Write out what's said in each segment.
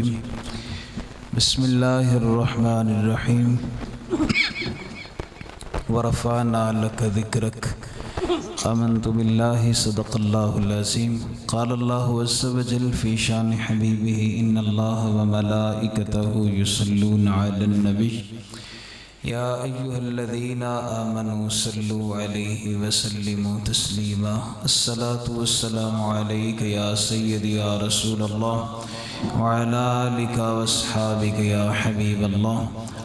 الرجیم بسم اللہ الرحمن الرحیم ورفعنا لک ذکرک آمنت باللہ صدق اللہ العظیم قال اللہ عز وجل فی شان حبیبہ ان اللہ وملائکتہ یصلون علی النبی یا ایہا الذین آمنوا صلوا علیہ وسلموا تسلیما الصلاة والسلام علیک یا سیدی یا رسول اللہ وعلی آلک واصحابک یا حبیب اللہ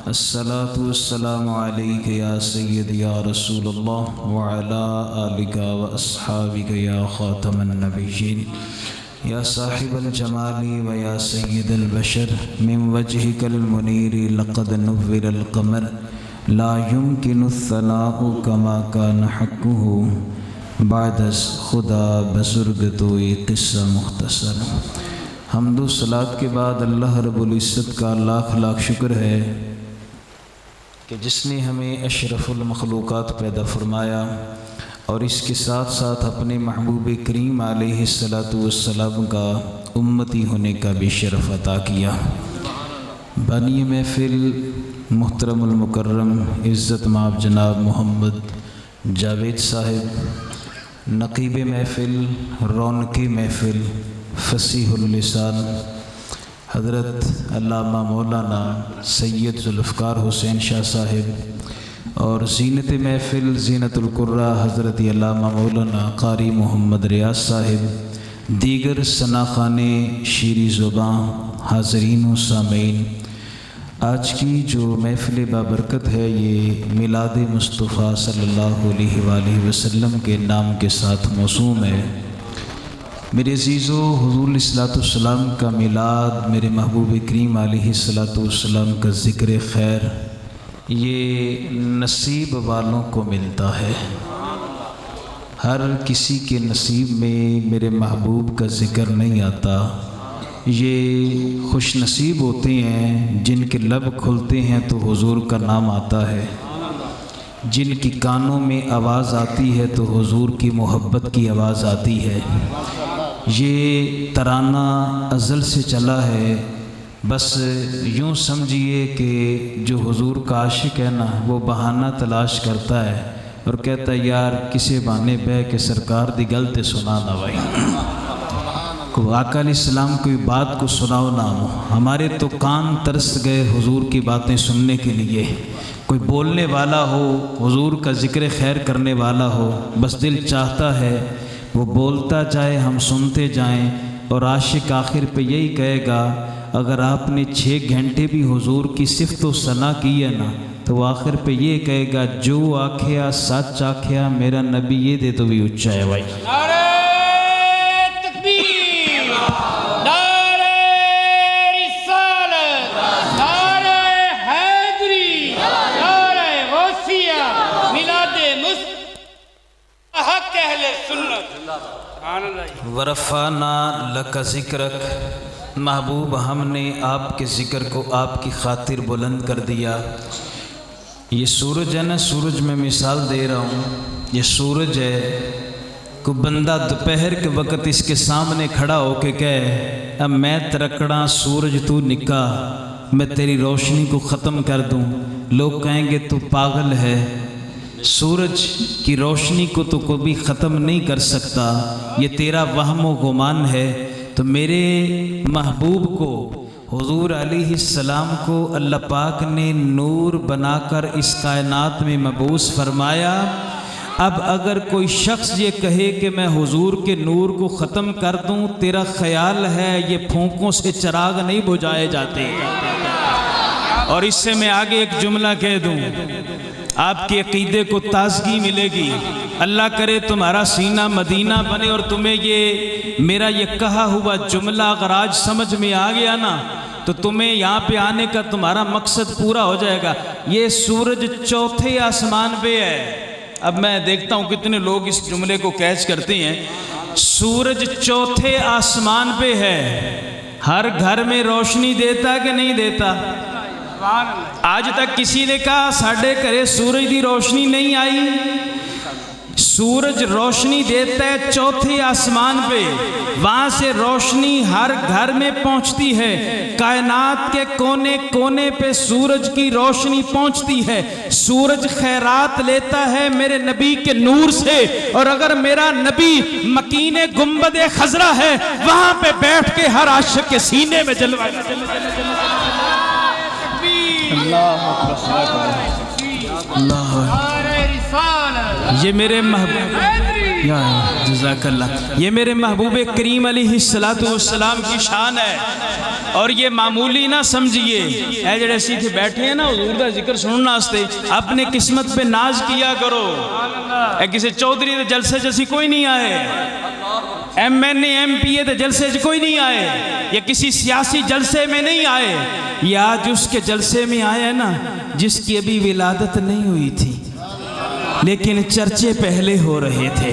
الصلاة والسلام علیک یا سیدی یا رسول اللہ وعلی آلک واصحابک یا خاتم النبیین یا صاحب الجمال و یا سید البشر من وجهك المنیر لقد نور القمر لا يمكن الثناء كما كان حقه بعد از خدا بزرگ توئی قصہ مختصر۔ حمد و صلات کے بعد اللہ رب العزت کا لاکھ لاکھ شکر ہے کہ جس نے ہمیں اشرف المخلوقات پیدا فرمایا اور اس کے ساتھ ساتھ اپنے محبوب کریم علیہ السلام کا امتی ہونے کا بھی شرف عطا کیا۔ بانی محفل محترم المکرم عزت مآب جناب محمد جاوید صاحب، نقیب محفل رونق محفل فصیح اللسان حضرت علامہ مولانا سید ذوالفقار حسین شاہ صاحب، اور زینت محفل زینت القرہ حضرت علامہ مولانا قاری محمد ریاض صاحب، دیگر ثناخان شیریں زباں، حاضرین و سامعین، آج کی جو محفل بابرکت ہے یہ میلاد مصطفیٰ صلی اللہ علیہ وآلہ وسلم کے نام کے ساتھ موسوم ہے۔ میرے عزیزو، حضور علیہ السلام کا میلاد، میرے محبوب کریم علیہ السلام کا ذکر خیر، یہ نصیب والوں کو ملتا ہے۔ ہر کسی کے نصیب میں میرے محبوب کا ذکر نہیں آتا۔ یہ خوش نصیب ہوتے ہیں جن کے لب کھلتے ہیں تو حضور کا نام آتا ہے، جن کی کانوں میں آواز آتی ہے تو حضور کی محبت کی آواز آتی ہے۔ یہ ترانہ ازل سے چلا ہے، بس یوں سمجھیے کہ جو حضور کا عاشق ہے نا، وہ بہانہ تلاش کرتا ہے اور کہتا ہے یار کسے بہانے بہ کے سرکار دی گل تے سنا نہ بھائی، کو آقا علیہ السلام کوئی بات کو سناؤ نہ ہو۔ ہمارے تو کان ترس گئے حضور کی باتیں سننے کے لیے، کوئی بولنے والا ہو، حضور کا ذکر خیر کرنے والا ہو، بس دل چاہتا ہے وہ بولتا جائے، ہم سنتے جائیں، اور عاشق آخر پہ یہی کہے گا اگر آپ نے 6 گھنٹے بھی حضور کی صفت و ثنا کی ہے نا تو وہ آخر پہ یہ کہے گا جو آکھیا سچ آکھیا، میرا نبی یہ دے تو بھی اچھا ہے بھائی۔ نعرہ تکبیر، نعرہ رسالت، نعرہ حیدری، نعرہ غوثیہ، میلاد مصطفیٰ، حق اہل سنت۔ ورفعنا لک ذکرک، محبوب ہم نے آپ کے ذکر کو آپ کی خاطر بلند کر دیا۔ یہ سورج ہے نا، سورج میں مثال دے رہا ہوں، یہ سورج ہے، کوئی بندہ دوپہر کے وقت اس کے سامنے کھڑا ہو کے کہے اب میں ترکڑا سورج تو نکا، میں تیری روشنی کو ختم کر دوں، لوگ کہیں گے تو پاگل ہے، سورج کی روشنی کو تو کبھی ختم نہیں کر سکتا، یہ تیرا وہم و گمان ہے۔ تو میرے محبوب کو، حضور علیہ السلام کو اللہ پاک نے نور بنا کر اس کائنات میں مبعوث فرمایا۔ اب اگر کوئی شخص یہ کہے کہ میں حضور کے نور کو ختم کر دوں، تیرا خیال ہے یہ پھونکوں سے چراغ نہیں بجھائے جاتے۔ اور اس سے میں آگے ایک جملہ کہہ دوں، آپ کے عقیدے کو تازگی ملے گی، اللہ کرے تمہارا سینہ مدینہ بنے اور تمہیں یہ میرا یہ کہا ہوا جملہ اگر آج سمجھ میں آ گیا نا تو تمہیں یہاں پہ آنے کا تمہارا مقصد پورا ہو جائے گا۔ یہ سورج 4تھے آسمان پہ ہے۔ اب میں دیکھتا ہوں کتنے لوگ اس جملے کو کیچ کرتے ہیں۔ سورج 4تھے آسمان پہ ہے، ہر گھر میں روشنی دیتا کہ نہیں دیتا؟ آج تک کسی نے کہا ساڑھے کرے سورج دی روشنی نہیں آئی؟ سورج روشنی دیتا ہے چوتھے آسمان پہ، وہاں سے روشنی ہر گھر میں پہنچتی ہے، کائنات کے کونے کونے پہ سورج کی روشنی پہنچتی ہے، سورج خیرات لیتا ہے میرے نبی کے نور سے، اور اگر میرا نبی مکین گنبد خضرا ہے وہاں پہ بیٹھ کے ہر عاشق کے سینے میں جلوہ یہ میرے محبوب، جزاک اللہ، یہ میرے محبوب کریم علیہ السلام کی شان ہے، اور یہ معمولی نہ سمجھئے۔ اے جڑے سیدھے بیٹھے ہیں نا حضور دا ذکر سننا واسطے، اپنے قسمت پہ ناز کیا کرو۔ اے کسی چودھری دے جلسے جیسی کوئی نہیں آئے، M N A M P A دے جلسے جو کوئی نہیں آئے، یا کسی سیاسی جلسے میں نہیں آئے، یہ آج اس کے جلسے میں آئے نا جس کی ابھی ولادت نہیں ہوئی تھی لیکن چرچے پہلے ہو رہے تھے۔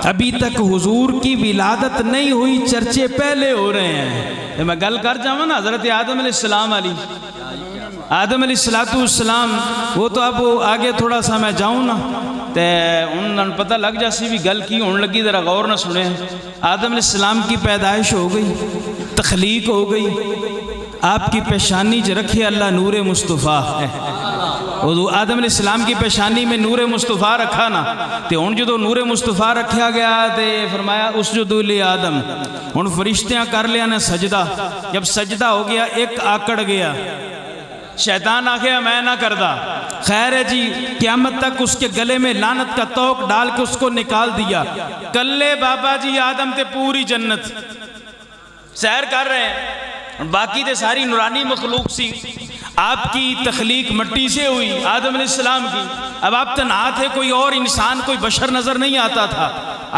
ابھی تک حضور کی ولادت نہیں ہوئی، چرچے پہلے ہو رہے ہیں۔ میں گل کر جاؤں نا حضرت آدم علیہ السلام علی، آدم علیہ السلام، وہ تو اب آگے تھوڑا سا میں جاؤں نا تے انہوں نے پتہ لگ جاسی بھی گل کی ہونے لگی، ذرا غور نہ سنے۔ آدم علیہ السلام کی پیدائش ہو گئی، تخلیق ہو گئی، آپ کی پیشانی جو رکھے اللہ نور مصطفیٰ ہے، آدم علیہ السلام کی پیشانی میں نور مصطفیٰ رکھا نا، تے ہن جدو نور مصطفیٰ رکھا گیا تے فرمایا اسجدوا لآدم، ہن فرشتیاں کر لیا نے سجدہ۔ جب سجدہ ہو گیا ایک آکڑ گیا، شیطان آگیا میں نہ کردہ، خیر ہے جی، قیامت تک اس کے گلے میں لعنت کا توق ڈال کے اس کو نکال دیا۔ کلے بابا جی آدم تے پوری جنت سیر کر رہے ہیں، باقی تے ساری نورانی مخلوق سی، آپ کی تخلیق مٹی سے ہوئی آدم علیہ السلام کی، اب آپ تنہا تھے، کوئی اور انسان کوئی بشر نظر نہیں آتا تھا۔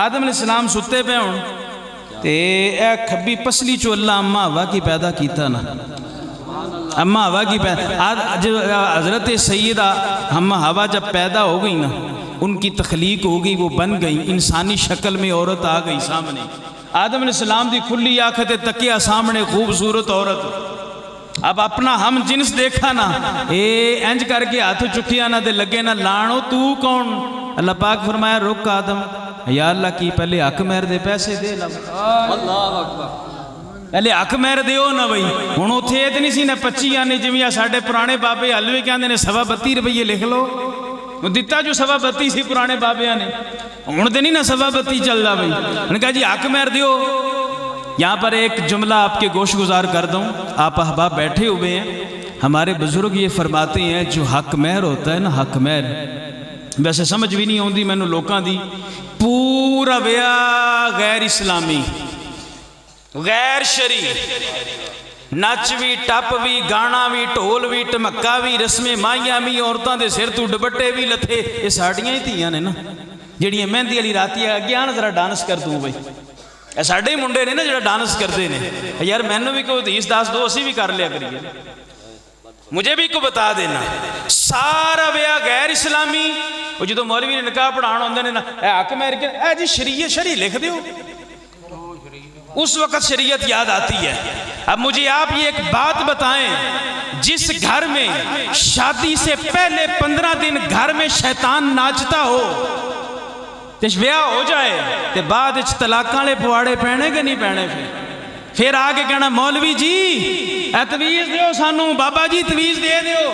آدم علیہ السلام ستے پہ ہوں تے اے کھبی پسلی چو اللہ اماں ہوا کی پیدا کیتا نا، اماں ہوا کی پیدا، حضرت سیدہ اماں ہوا جب پیدا ہو گئی نا، ان کی تخلیق ہو گئی، وہ بن گئی، انسانی شکل میں عورت آ گئی سامنے۔ آدم علیہ السلام دی کھلی آنکھیں تے تکیا سامنے خوبصورت عورت، اب اپنا ہم جنس دیکھا نا، انج کر کے ہاتھ چکیا نہ دے لگے نہ لانو تو کون؟ اللہ پاک فرمایا رک آدم، یا اللہ کی پہلے حق مہر دے، پیسے دے نا، اللہ اکبر، پہلے حق مہر دیو نا بھئی۔ ہنو تھے اتنی سی نے 25 آنے جمعیہ ساڑھے پرانے بابے حلوے کیا نے 32 روپیے لکھ لو، دیتا جو 32 سی پرانے بابے نے، ہن دے نہیں نا 32 چل دا بھئی، انہوں نے کہا جی حق مہر دیو۔ یہاں پر ایک جملہ آپ کے گوش گزار کر دوں، آپ احباب بیٹھے ہوئے ہیں، ہمارے بزرگ یہ فرماتے ہیں جو حق مہر ہوتا ہے نا، حق مہر ویسے سمجھ بھی نہیں ہوندی میں نے لوکاں دی، پورا بیاہ غیر اسلامی، غیر شرعی، نچ بھی، ٹپ بھی، گانا بھی، ٹھول بھی، ٹمکا بھی، رسم مائیاں بھی، عورتاں دے سر تو ڈبٹے بھی لتھے، یہ ساڑیاں ہی تھیاں نے نا، جڑیاں مہندی والی راتی اگے آن ذرا ڈانس کر دوں بھائی، اے ساڑے ہی منڈے نے نا جڑا ڈانس کردے نے، یار مینوں بھی کوئی حدیث دس دو اسی بھی کر لیا کریے، مجھے بھی کو بتا دینا۔ سارا بیاہ غیر اسلامی، وہ جدو مولوی نے نکاح پڑھانا ہوندے نے نا، اے حق مہر کے، اے جی شریعت لکھ دیو، اس وقت شریعت یاد آتی ہے۔ اب مجھے آپ یہ ایک بات بتائیں، جس گھر میں شادی سے پہلے 15 دن گھر میں شیطان ناچتا ہو، تیش بیاہ ہو جائے تے بعد اچھ طلاقاں لے پواڑے پہنے کے نہیں پہنے پھر آگے کہنا مولوی جی اے تویز دیو سانو، بابا جی تویز دے دیو،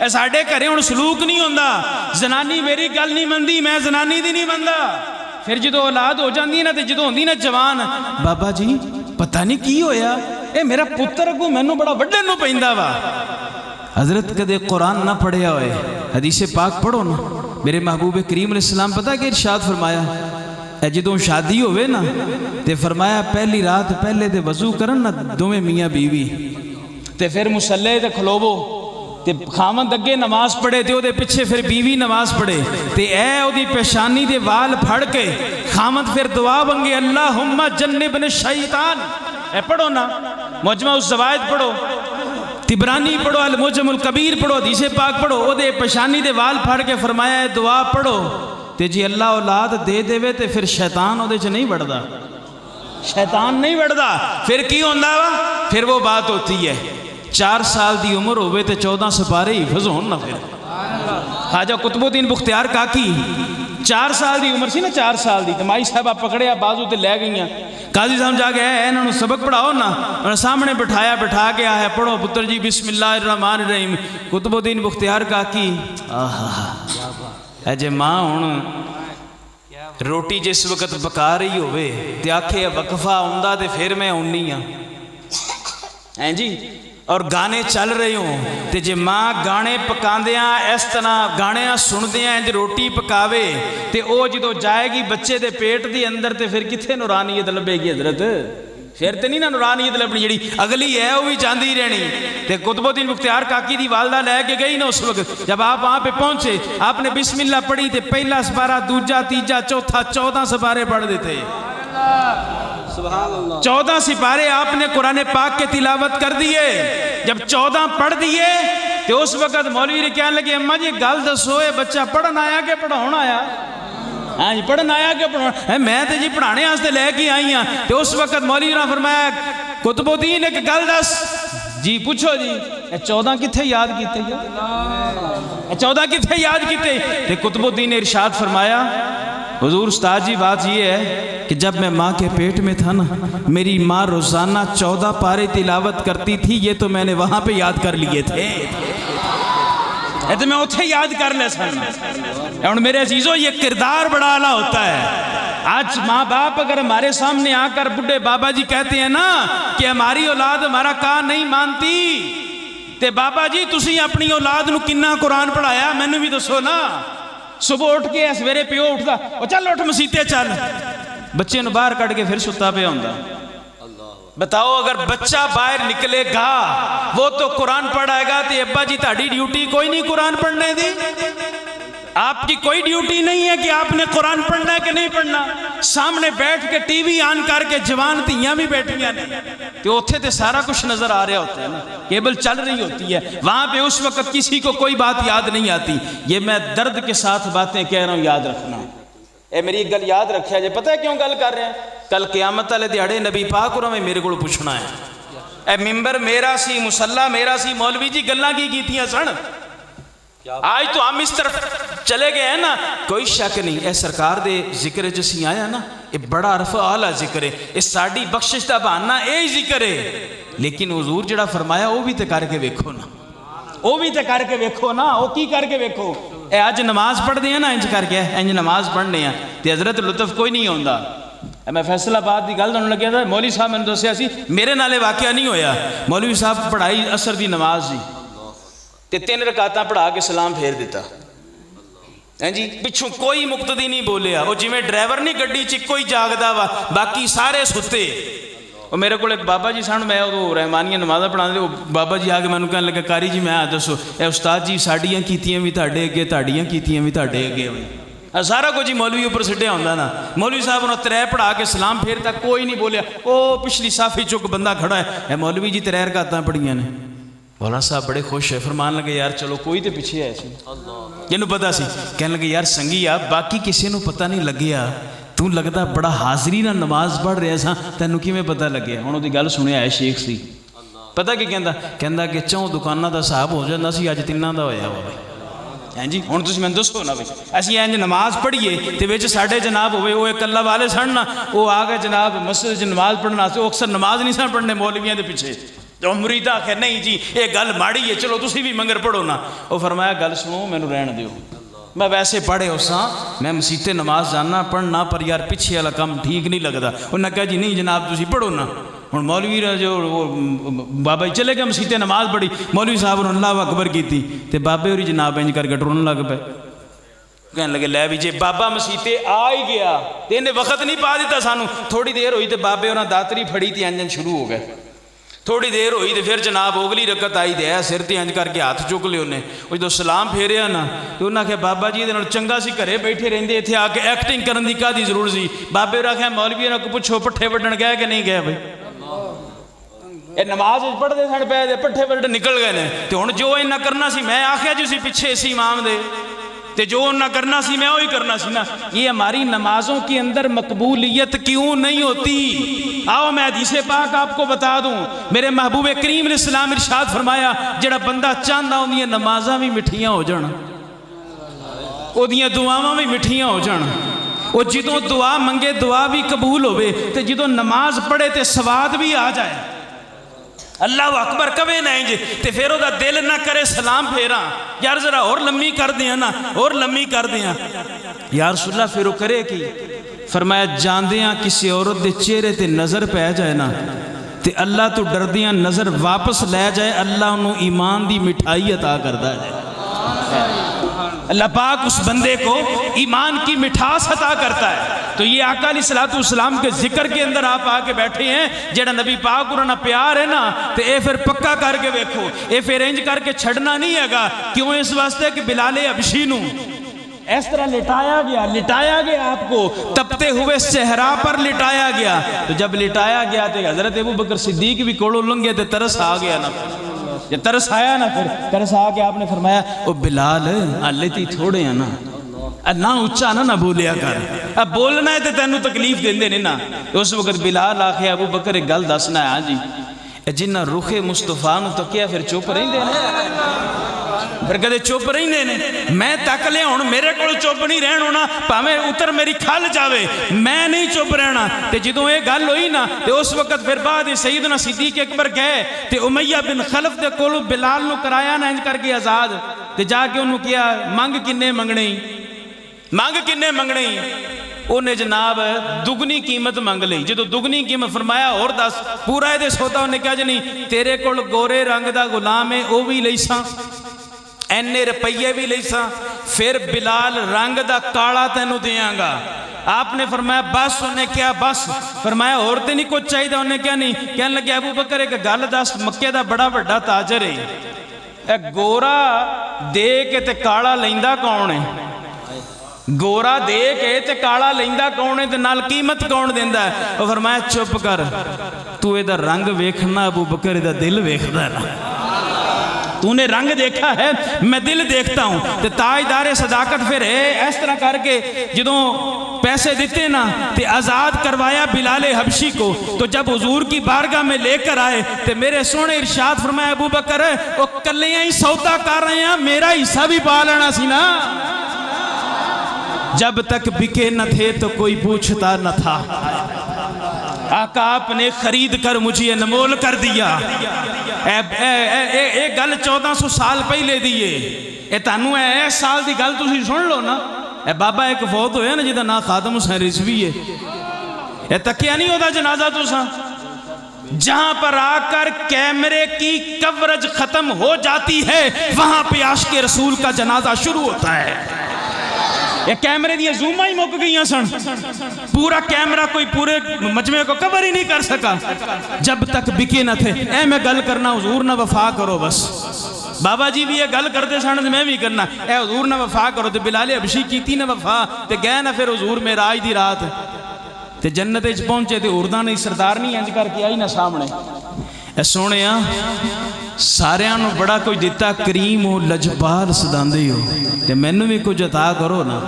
اے ساڑے کرے ان سلوک نہیں ہوندہ، زنانی میری گل نہیں مندی، میں زنانی دی نہیں مندہ۔ پھر جدو اولاد ہو جاندی نا تے جدو ہوندی نا جوان، بابا جی پتہ نہیں کی ہویا، اے میرا پتر اگو میں نو بڑا وڈے نو پہندہ وا۔ حضرت کدے قرآن نہ پڑھیا ہوئے، حدیث پاک پڑھو نا، میرے محبوب کریم علیہ السلام پتہ کہ ارشاد فرمایا، اے جدوں شادی ہوئے نا تے فرمایا پہلی رات پہلے دے وضو کرن نا دوویں میاں بیوی، تے پھر مسلح تے کھلوو تے خامند اگے نماز پڑھے تے او دے پیچھے پھر بیوی نماز پڑھے تے اے او دی پیشانی دے وال پھڑ کے خامند پھر دعا بنگے اللہم جنبن الشیطان، اے پڑھو نا، مجمع الزوائد پڑھو، تبرانی پڑھو، المعجم الکبیر پڑھو، حدیث پاک پڑھو، او دے پیشانی دے وال پھڑ کے فرمایا ہے دعا پڑھو تے جی اللہ اولاد دے دے وے تے پھر شیطان او دے چ نہیں بڑھدا، شیطان نہیں بڑھدا، پھر کی ہوندا وا، پھر وہ بات ہوتی ہے 4 سال دی عمر ہوئے تے 14 سپارے حفظ ہون نا۔ پھر خواجہ قطب الدین بختیار کاکی 4 سال دی عمر سی نا 4 سال دی تو مائی صاحبہ پکڑیا بازو تے لے گئیاں قاضی صاحب جا کے انہوں نے سبق پڑھاؤ نا انہوں سامنے بٹھا کے آیا پڑھو پتر جی بسم اللہ الرحمن الرحیم قطب الدین بختیار کاکی اے جے ماں ہوں روٹی جس وقت پکا رہی ہوئے تے آکھے وقفہ آندا تے پھر میں آنی ہاں جی اور گانے چل رہے ہوں تے جے ماں گانے پکاندیاں اس طرح گانے سندیاں انج روٹی پکاوے تے او جدو جائے گی بچے دے پیٹ دی اندر تے پھر کتھے نورانیت لبے گی حضرت پھر تے نہیں نا نورانیت لبنی جڑی اگلی ہے وہ بھی چاندی رہنی تے قطب الدین بختیار کاکی دی والدہ لے کے گئی نا اس وقت جب آپ وہاں پہ پہنچے آپ نے بسم اللہ پڑھی تے پہلا سپارہ دوجا تیجا چوتھا 14 سپارے پڑھ دیتے 14 سپارے آپ نے قرآن پاک کے تلاوت کر دیے جب 14 پڑھ دیے تو اس وقت مولوی نے کہنے لگے اماں جی گل دسو اے بچہ پڑھن آیا کہ پڑھاؤن آیا ہاں جی پڑھن آیا کہ پڑھاؤن میں تے جی پڑھانے واسطے لے کے آئی ہاں تو اس وقت مولوی نے فرمایا قطب الدین ایک گل دس جی پوچھو جی 14 کتھے یاد کیتے 14 کتھے یاد کیتے تے قطب الدین نے ارشاد فرمایا حضور استاد جی بات یہ ہے کہ جب میں ماں کے پیٹ میں تھا نا میری ماں روزانہ 14 پارے تلاوت کرتی تھی یہ تو میں نے وہاں پہ یاد کر لیے تھے تو میں اتھے یاد کر لے سن اور میرے عزیزوں یہ کردار بڑا اعلیٰ ہوتا ہے آج ماں باپ اگر ہمارے سامنے آ کر بڈھے بابا جی کہتے ہیں نا کہ ہماری اولاد ہمارا کہا نہیں مانتی تے بابا جی تسی اپنی اولاد نو کنا قرآن پڑھایا میں نے بھی دسو نا صبح اٹھ کے سویرے پیو اٹھتا وہ چل اٹھ مسیتے چل بچے نو باہر کٹ کے پھر ستا پہ ہوندا بتاؤ اگر بچہ باہر نکلے گا وہ تو قرآن پڑھائے گا تے ابا جی تہاڈی ڈیوٹی کوئی نہیں قرآن پڑھنے دی آپ کی کوئی ڈیوٹی نہیں ہے کہ آپ نے قرآن پڑھنا ہے کہ نہیں پڑھنا سامنے بیٹھ کے ٹی وی آن کر کے جوان تیاں بھی بیٹھیاں نہیں تو اتھے تے سارا کچھ نظر آ رہا ہوتا ہے نا کیبل چل رہی ہوتی ہے وہاں پہ اس وقت کسی کو کوئی بات یاد نہیں آتی یہ میں درد کے ساتھ باتیں کہہ رہا ہوں یاد رکھنا اے میری ایک گل یاد رکھیا جے پتہ ہے کیوں گل کر رہے ہیں کل قیامت والے دیہڑے نبی پاک اور میں میرے کو پوچھنا ہے اے ممبر میرا سی مصلی میرا سی مولوی جی گلاں کی کیتیاں سن آج تو ہم اس طرف چلے گئے ہیں نا کوئی شک نہیں اے سرکار دے ذکر جسی آیا نا اے بڑا عرف اعلیٰ ذکر ہے اے ساڑی بخشش دا بہانہ اے ذکر ہے لیکن حضور جڑا فرمایا وہ بھی تے کر کے ویکھو نا وہ بھی تے کر کے ویکھو نا وہ کی کر کے ویکھو اے آج نماز پڑھ دے ہیں نا انج کر کے انج نماز پڑھنے ہیں تے حضرت لطف کوئی نہیں ہوندا میں فیصلہ آباد کی گل سنن لگیا تھا مولوی صاحب میں نے دسیا سی میرے نالے واقعہ نہیں ہویا مولوی صاحب پڑھائی عصر دی نماز دی تے 3 رکعتاں پڑھا کے سلام پھیر دیتا جی پچھوں کوئی مقتدی نہیں بولیا وہ جی میں ڈرائیور نہیں گڈی چ کوئی جاگدا وا باقی سارے ستے وہ میرے کو ایک بابا جی سن میں وہ رحمانیہ نمازاں پڑھا دے وہ بابا جی آگے مینوں کہنے لگا کاری جی میں دسو اے استاد جی ساڈیاں کیتیاں بھی تہاڈے اگے تہاڈیاں کیتیاں بھی تہاڈے اگے سارا کچھ جی مولوی اوپر سٹیا ہوندا نا مولوی صاحب انہوں 3 پڑھا کے سلام پھیرتا کوئی نہیں بولیا او پچھلی صافی چک بندہ کھڑا ہے اے مولوی جی 3 رکعتاں پڑھیاں نے مولانا صاحب بڑے خوش ہے فرمان لگے یار چلو کوئی تے پیچھے ہے سی جنوں پتا سی کہنے لگے یار سنگیا باقی کسی نو پتہ نہیں لگیا تو لگدا بڑا حاضری نہ نماز پڑھ رہا سا تینوں کیویں پتہ لگیا ہن اودی گل سنیا ہے شیخ سی پتہ کی کہندا کہ 4 دکاناں دا حساب ہو جاندا سی اج 3 دا ہویا وا ہیں جی ہن تسی مینوں دسو نا بھئی اسی انج نماز پڑھیے تے وچ ساڈے جناب ہوئے وہ ایک اللہ والے سن نا وہ آ گئے جناب مسجد نماز پڑھن واسطے وہ اکثر نماز نہیں سن پڑھنے مولویاں دے پیچھے جو مرید آکھے نہیں جی یہ گل ماڑی ہے چلو تسی بھی منگر پڑھو نا وہ فرمایا گل سنو مینوں رہن دیو میں ویسے پڑھے ہو ساں میں مسیتے نماز جاننا پڑھنا پر یار پیچھے والا کام ٹھیک نہیں لگتا انہیں کہا جی نہیں جناب تسی پڑھو نا ہوں مولوی جو بابا چلے گئے مسیتے نماز پڑھی مولوی صاحب نے اللہ اکبر کی تھی تے بابے ہوری جناب انج کر کے ٹرن لگ پے کہنے لگے لے بھی جی بابا مسیتے آ ہی گیا تے انہیں وقت نہیں پا دیتا سانو تھوڑی دیر ہوئی تے بابے انہیں داتری پھڑی تھی انجن شروع ہو گئے تھوڑی دیر ہوئی تو پھر جناب اگلی رکعت آئی دے سر تے انج کر کے ہاتھ چک لے انہیں وہ جدو سلام پھیریا نا تو انہاں کہ بابا جی دے چنگا سی گھرے بیٹھے رہندے تھے آ کے ایکٹنگ کرن دی کادی ضرور سی بابے رکھے مولوی نے پوچھو پٹھے وڈن گئے کہ نہیں گئے بھائی اے نماز پڑھتے سن پے دے پٹھے وڈ نکل گئے نے تے ہن جو انہاں کرنا سی میں آکھیا جو سی پیچھے سی امام دے تے جو انہاں کرنا سی میں وہی کرنا سی نا یہ ہماری نمازوں کے اندر مقبولیت کیوں نہیں ہوتی آؤ میں حدیث پاک آپ کو بتا دوں میرے محبوب کریم علیہ السلام ارشاد فرمایا جڑا بندہ چاہندا ہوندی نمازاں بھی مٹھیاں ہو جان وہ دیاں دعاواں بھی مٹھیاں ہو جان، وہ جدوں دعا منگے دعا بھی قبول ہوئے، تے جدوں نماز پڑھے تے سواد بھی آ جائے، اللہ اکبر کبھی نہیں جی، تے پھر وہ دل نہ کرے سلام پھیرا یار ذرا اور لمبی کر دیا نا، اور لمبی کر دیا یا رسول اللہ، پھر وہ کرے کی؟ فرمایا جاندیاں کسی عورت دے چہرے تے نظر پہ جائے نا تے اللہ تو ڈردیاں نظر واپس لے جائے، اللہ انہوں ایمان دی مٹھائی عطا کرتا ہے، اللہ پاک اس بندے کو ایمان کی مٹھاس عطا کرتا ہے۔ تو یہ آقا علیہ السلام کے ذکر کے اندر آپ آ کے بیٹھے ہیں، جڑا نبی پاک اور نہ پیار ہے نا، تو اے پھر پکا کر کے دیکھو، اے پھر انج کر کے چھڑنا نہیں ہے گا، کیوں؟ اس واسطے کہ بلال حبشی نو اس طرح لٹایا گیا آپ کو، تپتے ہوئے صحرا پر لٹایا گیا، تو جب لٹایا گیا تو حضرت ابو بکر صدیق بھی کوڑوں لنگے تو ترس آ گیا نا، یہ ترس آیا نا، پھر ترس آ کے آپ نے فرمایا او بلال آلے تی تھوڑے ہیں نا، نہ اچھا نہ بولیا کر، اب بولنا ہے تو تینوں تکلیف دیندے نہیں نا۔ اس وقت بلال آخیا ابو بکر ایک گل دسنا ہے، ہاں جی جنہ رخ مصطفیٰ نو تکیا پھر چپ رہیں دے پھر کدے چپ رہیں دے میں تک لے ہوں، میرے کو چپ نہیں رہن ہونا، پاویں اتر میری کھل جاوے، میں نہیں چپ رہنا۔ تے جدوں یہ گل ہوئی نا، تے اس وقت پھر بعد سیدنا صدیق اکبر گئے تے امیہ بن خلف دے کولوں بلال نو کرایا نا انج کر کے آزاد، تے جا کے انہوں کیا منگ کنے منگنے، مانگ کنے منگنے، انہیں جناب دگنی قیمت منگ لی، جدو دگنی قیمت فرمایا اور دس پورا ہے دے سوتا، انہیں کہا جنی تیرے کول گورے رنگ دا غلام ہے او بھی لیساں، اینے روپیے بھی لیساں، پھر بلال رنگ دا کاڑا تینوں دیاں گا۔ آپ نے فرمایا بس، انہیں کیا بس؟ فرمایا اور تے نہیں کچھ چاہیے، انہیں کیا نہیں؟ کہنے لگے ابو بکر ایک گل دس، مکے دا بڑا بڑا تاجر ہے، اے گورا دے کے تے کاڑا لیندہ کون ہے؟ گورا دے کے تے کالا لیندہ کون ہے تے نال قیمت کون دیندہ ہے؟ وہ فرمایا چپ کر، تو ادھر رنگ ویکھنا ابو بکر ادھر دل ویکھدا ہے نا، تو نے رنگ دیکھا ہے میں دل دیکھتا ہوں۔ تے تاجدار صداقت پھر ہے اس طرح کر کے جدوں پیسے دیتے نا تے آزاد کروایا بلال حبشی کو، تو جب حضور کی بارگاہ میں لے کر آئے تے میرے سونے ارشاد فرمایا ابو بکر وہ کلیاں ہی سودا کر رہے ہیں، میرا حصہ بھی پا لینا سی نا، جب تک بکے نہ تھے تو کوئی پوچھتا نہ تھا، آقا آپ نے خرید کر مجھے انمول کر دیا۔ ایک گل 1400 سال پہلے دیئے، اے تانوں اے سال دی گل تسی سن لو نا، اے بابا ایک فوت ہویا نا جدہ نا خادم حسین رضوی ہے، اے تکیہ نہیں ہوتا جنازہ تو سا، جہاں پر آ کر کیمرے کی کوریج ختم ہو جاتی ہے وہاں پہ عاشق رسول کا جنازہ شروع ہوتا ہے۔ یہ کیمرے دیا زومہ ہی موک گئی ہیں سن، پورا کیمرہ کوئی پورے مجمع کو کور ہی نہیں کر سکا، جب تک بکے نہ تھے۔ اے میں گل کرنا حضور نہ وفا کرو بس، بابا جی بھی یہ گل کرتے سن میں بھی کرنا، اے حضور نہ وفا کرو، تے بلال حبشی کیتی نہ وفا، تے گئے نہ پھر حضور معراج دی رات، تے جنت اچ پہنچے تے ارداں نہیں سردار نہیں انج کر کے آئی نہ سامنے، اے سونیا سارے انہوں بڑا کوئی دیتا کریم ہو لجبال صداندے ہو، تے مینوں بھی کچھ عطا کرو نا،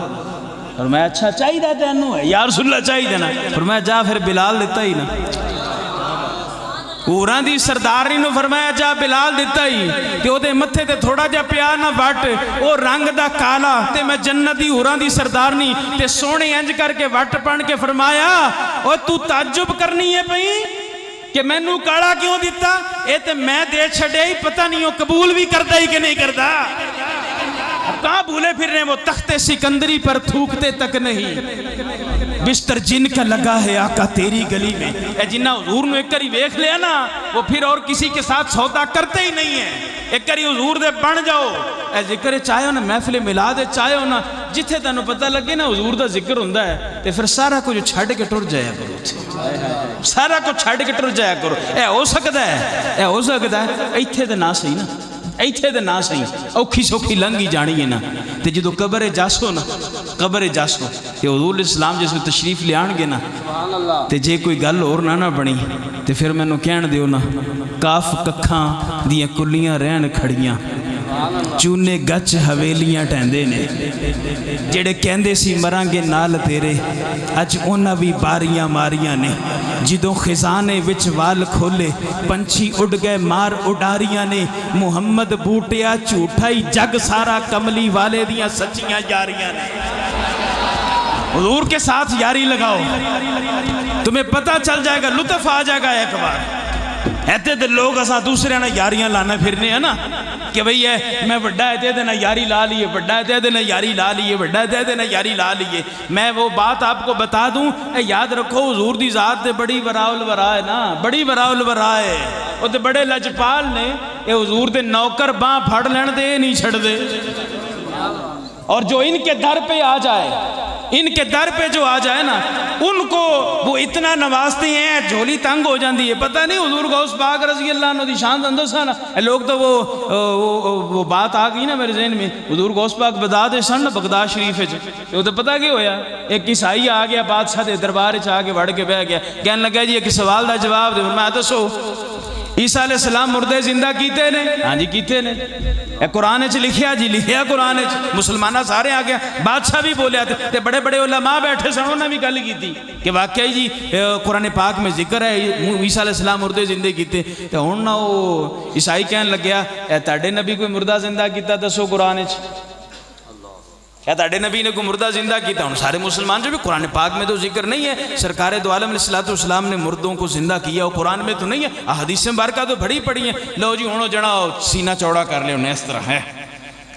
فرمایا اچھا چاہی دا تینوں ہے یا رسول اللہ چاہی دینا، فرمایا جا پھر بلال دیتا ہی نا، اوراں دی سرداری نو فرمایا جا بلال دیتا ہی، کہ او دے متھے تے تھوڑا جا پیار نہ وٹ، او رنگ دا کالا تے میں جنتی اوراں دی سردارنی تے سونے انج کر کے وٹ پڑھ کے فرمایا او تو تعجب کرنی ہے پئی کہ میں نو کاڑا کیوں دیتا؟ اے تے میں دے چھڑے ہی پتہ نہیں ہو قبول بھی کرتا ہی کہ نہیں کرتا، کہاں بھولے پھر رہے وہ تخت سکندری پر تھوکتے تک نہیں، بستر جن کا لگا ہے آقا تیری گلی میں۔ اے جنہ حضور نے ایک کری ویکھ لیا نا وہ پھر اور کسی کے ساتھ سودا کرتے ہی نہیں ہے، ایک کری حضور دے بن جاؤ، اے ذکر چاہے ہو نا محفل ملاد چاہے ہو نا جتھے تانوں پتہ لگے نا حضور دا ذکر ہوندا ہے تے پھر سارا کچھ چھڑ کے ٹر جایا کرو، سارا کچھ چھڑ کے ٹر جایا کرو۔ اے ہو سکتا ہے، اے ہو سکتا ہے ایتھے تے نہ صحیح نا، ایتھے تے نہ صحیح، اوکھی سوکھی لنگی جانی ہے نا، تے جدو قبر جاسو نا، قبر جاسو تے حضور الاسلام جس میں تشریف لے آن گے نا، تے جے کوئی گل اور نہ بنی تے پھر میں نو کہن دیو نا کاف ککھاں دیاں کلیاں رہن کھڑیاں، چونے گچ حویلیاں ٹہندے نے جڑے کہندے سی مرانگے نال تیرے اج انہاں بھی باریاں ماریاں نے جدوں خزانے وچ وال کھولے پنچھی اڑ گئے مار اڈاریاں نے محمد بوٹیا جھوٹا ہی جگ سارا کملی والے دیاں سچیاں یاریاں نے حضور کے ساتھ یاری لگاؤ تمہیں پتہ چل جائے گا لطف آ جائے گا ایک بار ایتے دے لوگ اساں دوسرے نہ یاریاں لانا پھرنے ہیں نا کہ بھئی میں بڑا ہے دے نہ یاری لا لیے بڑا ہے دے نہ یاری لا لیے بڑا ہے دے نہ یاری لا لیے میں وہ بات آپ کو بتا دوں یاد رکھو حضور دی ذات دے بڑی وراء الورا ہے نا بڑی وراء الورا ہے وہ تے بڑے لجپال نے اے حضور دے نوکر باں پھڑ لین دے نہیں چھڑ دے اور جو ان کے در پہ آ جائے ان کے در پہ جو آ جائے نا ان کو وہ اتنا نوازتے ہیں جھولی تنگ ہو جاندی ہے پتہ نہیں حضور غوث پاک رضی اللہ عنہ دی شان اندر سا نا لوگ تو وہ بات آ گئی نا میرے ذہن میں حضور غوث پاک بغداد سن نا بغداد شریف وہ تو پتہ کیا ہویا ایک عیسائی آ گیا بادشاہ دے دربار چ آ کے وڑ کے بیٹھ گیا کہنے لگا جی ایک سوال دا جواب دے میں دسو عیسیٰ علیہ السلام مردے زندہ کیتے نے ہاں جی کیتے نے قرآن چ لکھیا جی لکھیا قرآن چ مسلمانہ سارے آ گیا بادشاہ بھی بولیا تے بڑے بڑے علماء بیٹھے سن انہوں نے بھی گل کی تھی کہ واقعی جی قرآن پاک میں ذکر ہے عیسیٰ علیہ السلام مردے زندے کیتے تے ہن نہ وہ عیسائی کہنے لگیا اے تاڑے نبی کوئی مردہ زندہ کیتا دسو قرآن چ کیا تاڑے نبی نے کو مردہ زندہ کیتا ہوں سارے مسلمان جو بھی قرآن پاک میں تو ذکر نہیں ہے سرکار دو عالم علیہ السلام نے مردوں کو زندہ کیا اور قرآن میں تو نہیں ہے احادیث مبارکہ تو بڑی پڑی ہیں لو جی ہونو جڑا سینہ چوڑا کر لے انہیں اس طرح ہے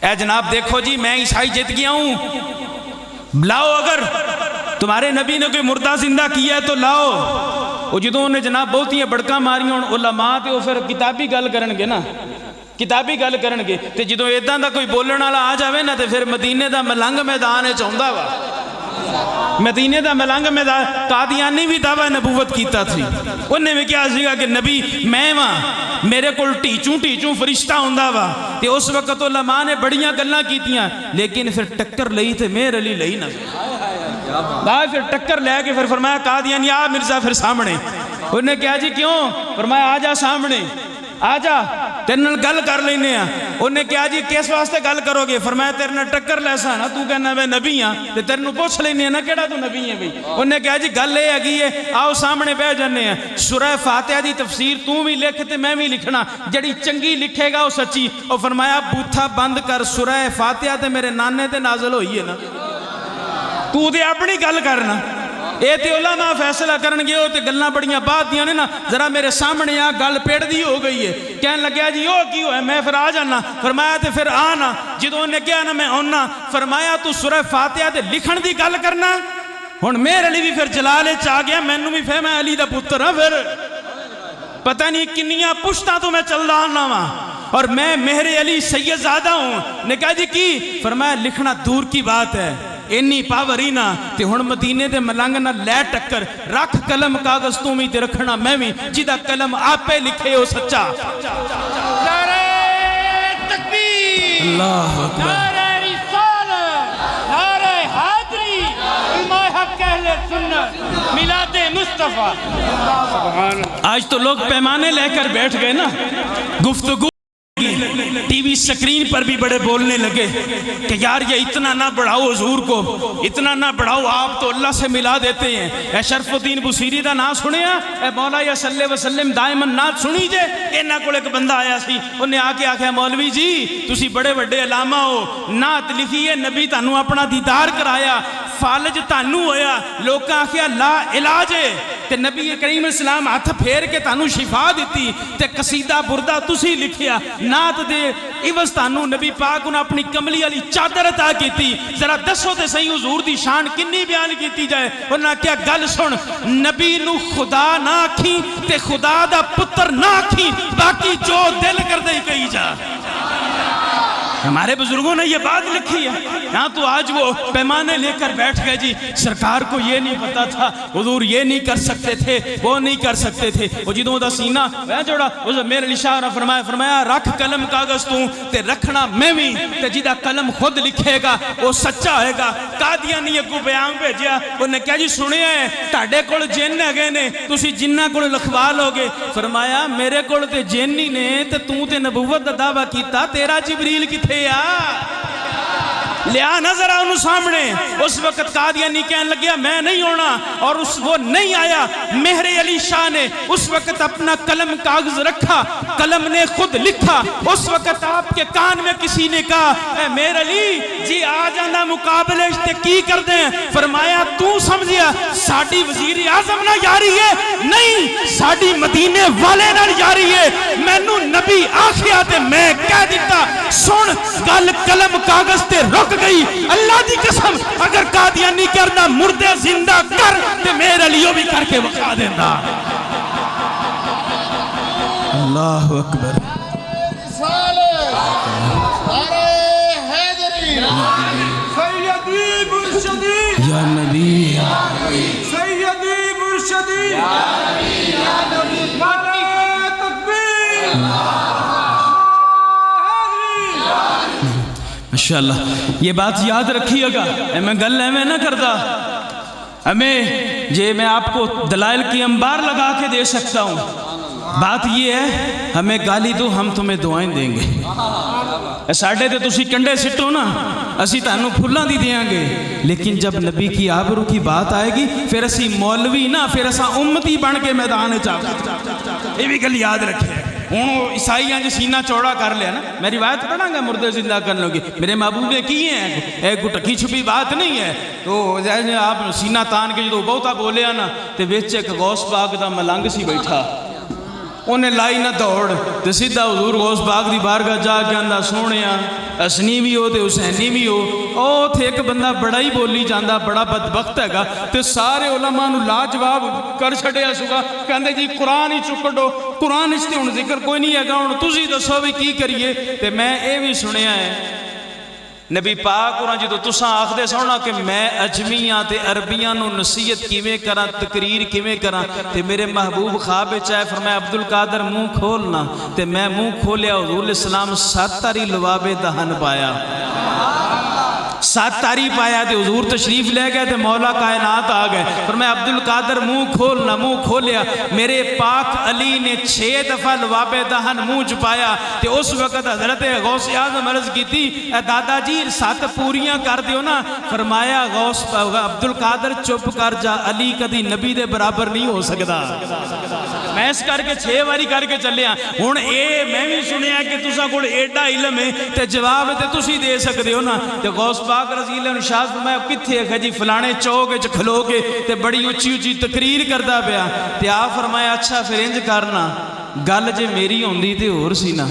اے جناب دیکھو جی میں عیسائی جیت گیا ہوں لاؤ اگر تمہارے نبی نے کوئی مردہ زندہ کیا ہے تو لاؤ وہ جدوں انہیں جناب بہت ہی بڑکاں ماریاں علماء تے وہ پھر کتابی گل کرن گے نا کتابی گل کرن گے تے جدوں ایداں دا کوئی بولن والا آ جاوے نا تے پھر مدینے دا ملنگ میدان ہے چاہندا وا مدینے دا ملنگ میدان قادیانی بھی دعویٰ نبوت کیتا تھی انہیں بھی کیا سیگا کہ نبی میں وہاں میرے کول ٹیچوں فرشتہ ہوندا وا تے اس وقت علماء نے بڑیاں گلاں کیتیاں لیکن پھر ٹکر لئی تے میر علی لئی نہ پھر ٹکر لے کے پھر فرمایا قادیانی آ مرزا پھر سامنے انہیں کہا جی کیوں فرمایا آ جا سامنے آ جا تیرے نال گل کر لینے ہیں انہیں کہا جی کس واسطے گل کرو گے فرمایا تیرے نال ٹکر لیسا نا تو کہنا میں نبی ہاں تے تیرے نال پوچھ لینے ہیں نا کیڑا تو نبی ہے بھئی انہیں کہا جی گل لے آگئی ہے آؤ سامنے بیٹھ جانے ہیں سورہ فاتحہ دی تفسیر تو بھی لکھ تے میں بھی لکھنا جڑی چنگی لکھے گا وہ سچی اور فرمایا بوتھا بند کر سورہ فاتحہ تے میرے نانے تے نازل ہوئی ہے نا تو دے اپنی گل کرنا اے تے علماء فیصلہ کرن گے ہو تے گلنا بڑیاں بات دیاں نے نا ذرا میرے سامنے آ گل پیڑ دی ہو گئی ہے کہنے لگیا جی وہ کیوں ہے میں پھر آ جانا فرمایا تے پھر آنا جدوں نے کہا نا میں آنا فرمایا تو سورہ فاتحہ تے لکھن دی گل کرنا ہن میرے علی بھی پھر جلالے چاہ گیا مینوں بھی پھر میں علی دا پتر ہاں پھر پتہ نہیں کنیاں پشتاں تو میں چل رہا نا وہاں اور میں مہر علی سید زادہ ہوں نے کہا جی کی فرمایا لکھنا دور کی بات ہے اینی پاور ہی نہ تے ہن مدینے دے ملنگ نہ لے ٹکر رکھ قلم کاغذ تو بھی تے رکھنا میں بھی جیدہ قلم آپے لکھے ہو سچا نعرہ تکبیر اللہ اکبر نعرہ رسالت نعرہ حیدری علماء حق اہل سنت میلاد مصطفیٰ سبحان اللہ آج تو لوگ پیمانے لے کر بیٹھ گئے نا گفتگو ٹی وی سکرین پر بھی بڑے بولنے لگے کہ یار یہ اتنا نہ بڑھاؤ حضور کو اتنا نہ بڑھاؤ آپ تو اللہ سے ملا دیتے ہیں اے شرف الدین بصیری دا نام سنے اے مولا یا صلی اللہ علیہ وسلم دائمن نات سنی جے اینا کو ایک بندہ آیا سی انہیں آ کے آکھیا مولوی جی تسی بڑے بڑے علامہ ہو نات لکھی ہے نبی تانوں اپنا دیدار کرایا فالج تانوں ہویا لوکاں آکھیا لا علاج ہے تے نبی کریم اسلام ہاتھ پھیر کے تانوں شفا دیتی تے قصیدہ بردہ تسی لکھیا نات دے عوض تانوں نبی پاک انہاں اپنی کملی علی چادر عطا کیتی ذرا دسو تے صحیح حضور دی شان کنی بیان کیتی جائے انہاں کیا گل سن نبی نو خدا نہ آکھی تے خدا دا پتر نہ آکھی باقی جو دل کر دے کہی جا ہمارے بزرگوں نے یہ بات لکھی ہے. یہاں تو آج وہ پیمانے لے کر بیٹھ گئے جی سرکار کو یہ نہیں پتا تھا, حضور یہ نہیں کر سکتے تھے, وہ نہیں کر سکتے تھے. وہ جدوں دا سینہ جوڑا میرے علی شاہ نے فرمایا رکھ قلم کاغذ تو تے رکھنا میں بھی, تے جدا قلم خود لکھے گا وہ سچا ہوئے گا. قادیانی اگو بیان بھیجیا, انہوں نے کہا جی سنیا ہے تاڑے کول جن ہے گئے نے تسی جنہ کول لکھوا لو گے. فرمایا میرے کول تے جن ہی نے تے تو تے نبوت دا دعویٰ کیتا, تیرا جبریل کتھے آ لیا نظر آنو سامنے. اس وقت قادیانی کہنے لگیا میں نہیں ہونا, اور وہ نہیں آیا. مہر علی شاہ نے اس وقت اپنا قلم کاغذ رکھا, قلم نے خود لکھا. اس وقت آپ کے کان میں کسی نے کہا اے مہر علی جی آ جانا مقابلے اشتے کی کر دیں. فرمایا تو سمجھیا ساڑی وزیر اعظم نہ یاری ہے, نہیں ساڑی مدینے والے نہ یاری ہے. میں نو نبی آخیا تے میں کہہ دیتا سن گل قلم کاغذ تے رک گئی. اللہ دی قسم اگر قادیانی کرنا مردے زندہ کر تے میرے لیے بھی کر کے بخا دینا. اللہ اکبر. سیدی مرشدی یا نبی سیدی مرشدی نعرہ تکبیر ماشاءاللہ. یہ بات یاد رکھیے گا, میں گل ہے میں نہ کرتا. ہمیں جے میں آپ کو دلائل کی انبار لگا کے دے سکتا ہوں. بات یہ ہے ہمیں گالی دو ہم تمہیں دعائیں دیں گے. ساڑھے تے تسی کنڈے سٹو نا اسی تانوں پھلاں دی دیاں گے, لیکن جب نبی کی آبرو کی بات آئے گی پھر اسی مولوی نا پھر اسا امتی بن کے میدان چاہتا. یہ بھی گل یاد رکھے. ہوں عیسائی ہیں جو سینہ چوڑا کر لیا نا, میں روایت پڑھاں گا مردے زندہ کرنے لوگی میرے محبوب نے کی ہیں, ایک ٹکی چھپی بات نہیں ہے. تو آپ سینہ تان کے جو بہتا بولیا نا تے وچ ایک غوث پاک دا ملنگ سی بیٹھا, انہیں لائی نہ دوڑ تے سیدھا حضور غوث پاک دی بارگاہ جا کے اندہ سونیا حسنی بھی ہو تے حسینی بھی ہو. او تھے ایک بندہ بڑا ہی بولی جاندہ بڑا بدبخت ہے گا تے سارے علماء نو لاجواب کر چھڑیا سکا. کہندے جی قرآن ہی چکڑو, قرآن اس تے ان ذکر کوئی نہیں ہے گا, ان تُسی دسو بھی کی کریے. تے میں اے بھی سنیا ہے نبی پاک اور جدو تساں آخ دے سونا کہ میں اجمیاں تے عربیاں نو نصیحت کیویں کراں تقریر کیویں کراں, تے میرے محبوب خواب چاہے فرمایا عبدالقادر منہ کھولنا, تے میں منہ کھولیا حضور علیہ السلام 7 تاری لواب دہن پایا, 7 تاری پایا. تے حضور تشریف لے گئے تے مولا کائنات آ گئے. فرمایا عبدالقادر منہ کھولنا, منہ کھولیا. میرے پاک علی نے 6 دفعہ لواب دہن منہ چپایا. تے اس وقت حضرت غوث اعظم عرض کی تھی اے دادا جی 7 پوریاں کر دیو نا. فرمایا غوث عبدالقادر چپ کر جا, علی کدی نبی دے برابر نہیں ہو سکتا. میں اس کر کے 6 باری کر کے چلیا. ہن اے میں بھی سنیا کہ تساں کول ایڈا علم ہے تے جواب تے تسی دے سکدے ہو نا. تے غوث پاک رضی اللہ عنہ شاہ فرمایا کتھے ہے جی فلانے چوک وچ کھلو کے تے بڑی اونچی اونچی تقریر کردا پیا. تے آ فرمایا اچھا پھر انج کرنا گل جے میری ہوندی تے ہور سی نا.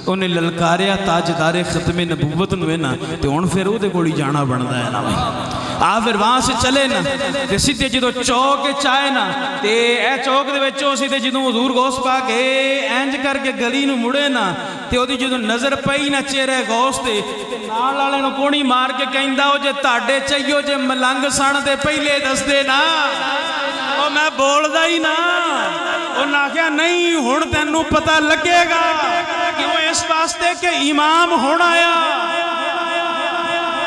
انہیں للکاریا تاجدار ختم نبوت نو ہے نا, تے ہن پھر او دے کول جانا بندا ہے نا. آ پھر وہاں سے چلے نا تے سیدھے جدوں چوک چائے نا تے اے چوک دے وچوں سیدھے جدوں حضور غوث پاک انج کر کے گلی نو مڑے نا تے اودی جدوں نظر پئی نا چہرے غوث تے نال والے نو کونی مار کے کہندا او جے تاڈے چاہیو جے ملنگ سن تے پہلے دس دے نا. او میں بولدا ہی نا, انہاں آکھیا نہیں ہن تینوں پتہ لگے گا کیوں اس واسطے کہ امام ہونا آیا.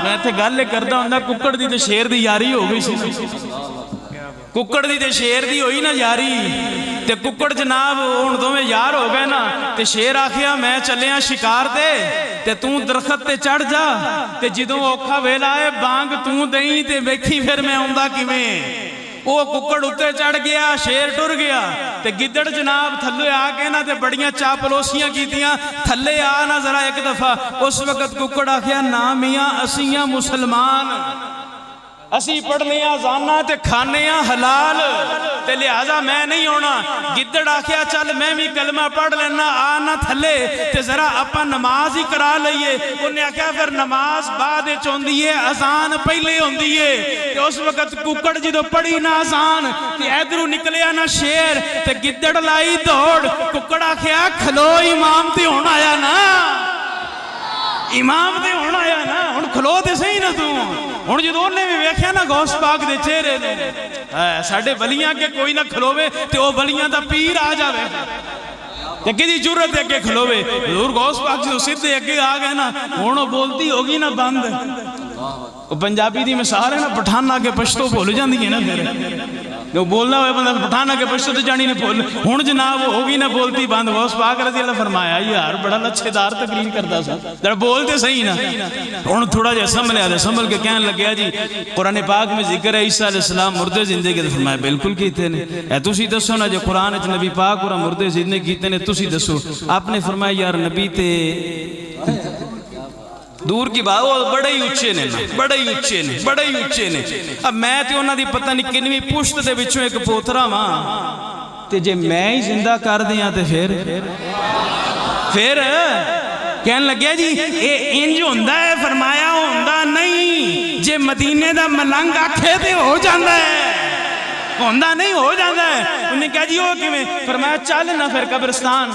میں تے گل کردا ہوندا ککڑ دی تے شیر دی یاری ہو گئی سی. ککڑ دی تے شیر دی ہوئی نا یاری, تے ککڑ جناب ہن دوویں یار ہو گئے نا. تے شیر آکھیا میں چلیاں شکار تے توں درخت تے چڑھ جا, تے جدوں اوکھا ویلا اے بانگ توں دئیں تے ویکھی پھر میں آوندا کیویں. وہ ککڑ اتے چڑھ گیا, شیر ٹر گیا. تے گدڑ جناب تھلے آ کے نا تے بڑیاں چاپلوسیاں کیتیاں, تھلے آ نا ذرا ایک دفعہ. اس وقت ککڑ آکھیا نا میاں اسیاں مسلمان, اسی پڑھنے آزانہ تے کھانے حلال, تے لہذا میں نہیں ہونا. گدڑ آکھیا چل میں بھی کلمہ پڑھ لینا, آنا تھلے تے ذرا اپا نماز ہی کرا لئیے. انہیں آکھیا پھر نماز بعد چوندی ہے, اذان پہلے ہوندی ہے. تے اس وقت ککڑ جدو پڑھی نا اذان تے ادھروں نکلیا نا شیر, تے گدڑ لائی دوڑ. ککڑ آکھیا کھلو امام تے ہونا آیا نا, امام تے ہون آیا نا ہن کھلو تے صحیح نا تو ہن جدوں اونے بھی ویکھیا نا غوث پاک دے چہرے نوں ساڈے ولیاں کے کوئی نہ کھلوے تے او ولیاں دا پیر آ جاوے تے کدی جرت اگے کھلوے حضور غوث پاک جدوں سیدھے اگے آ گئے نا ہن او بولتی ہوگی نا بند وہ پنجابی دی مثال ہے نا پٹھان کے پشتو بھول جاندی ہے نا پھر جو بولنا ہوئے بندہ پٹھان کے پشتو تو جانی نہیں بھول ہن جناب وہ ہوگی نا بولتی بند غوث پاک رضی اللہ فرمایا یار بڑا لچھے دار تقریر کرتا سا ذرا بولتے صحیح نا ہن تھوڑا جہا سنبھلیا تے سنبھل کے کہنے لگیا جی قرآن پاک میں ذکر ہے عیسیٰ علیہ السلام مردے زندے کے فرمایا بالکل کیتے نے اے تسی دسو نا جو قرآن وچ نبی پاک اور مردے زندے کیتے نے تسی دسو آپ نے فرمایا یار نبی تے دور کی بات وہ بڑے ہی اچھے نے بڑے ہی اچھے نے بڑے ہی اچھے نے اب میں تے انہاں دی پتہ نہیں کنویں پشت دے وچوں ایک پوترا واں تے جے میں ہی زندہ کر دیاں تے پھر کہنے لگیا جی اے انج ہوندا ہے فرمایا ہوندا نہیں جے مدینے دا ملنگ آکھے تے ہو جاندا ہے ہوندا نہیں ہو جاندا ہے انہوں نے کہا جی وہ کیویں فرمایا چل نہ پھر قبرستان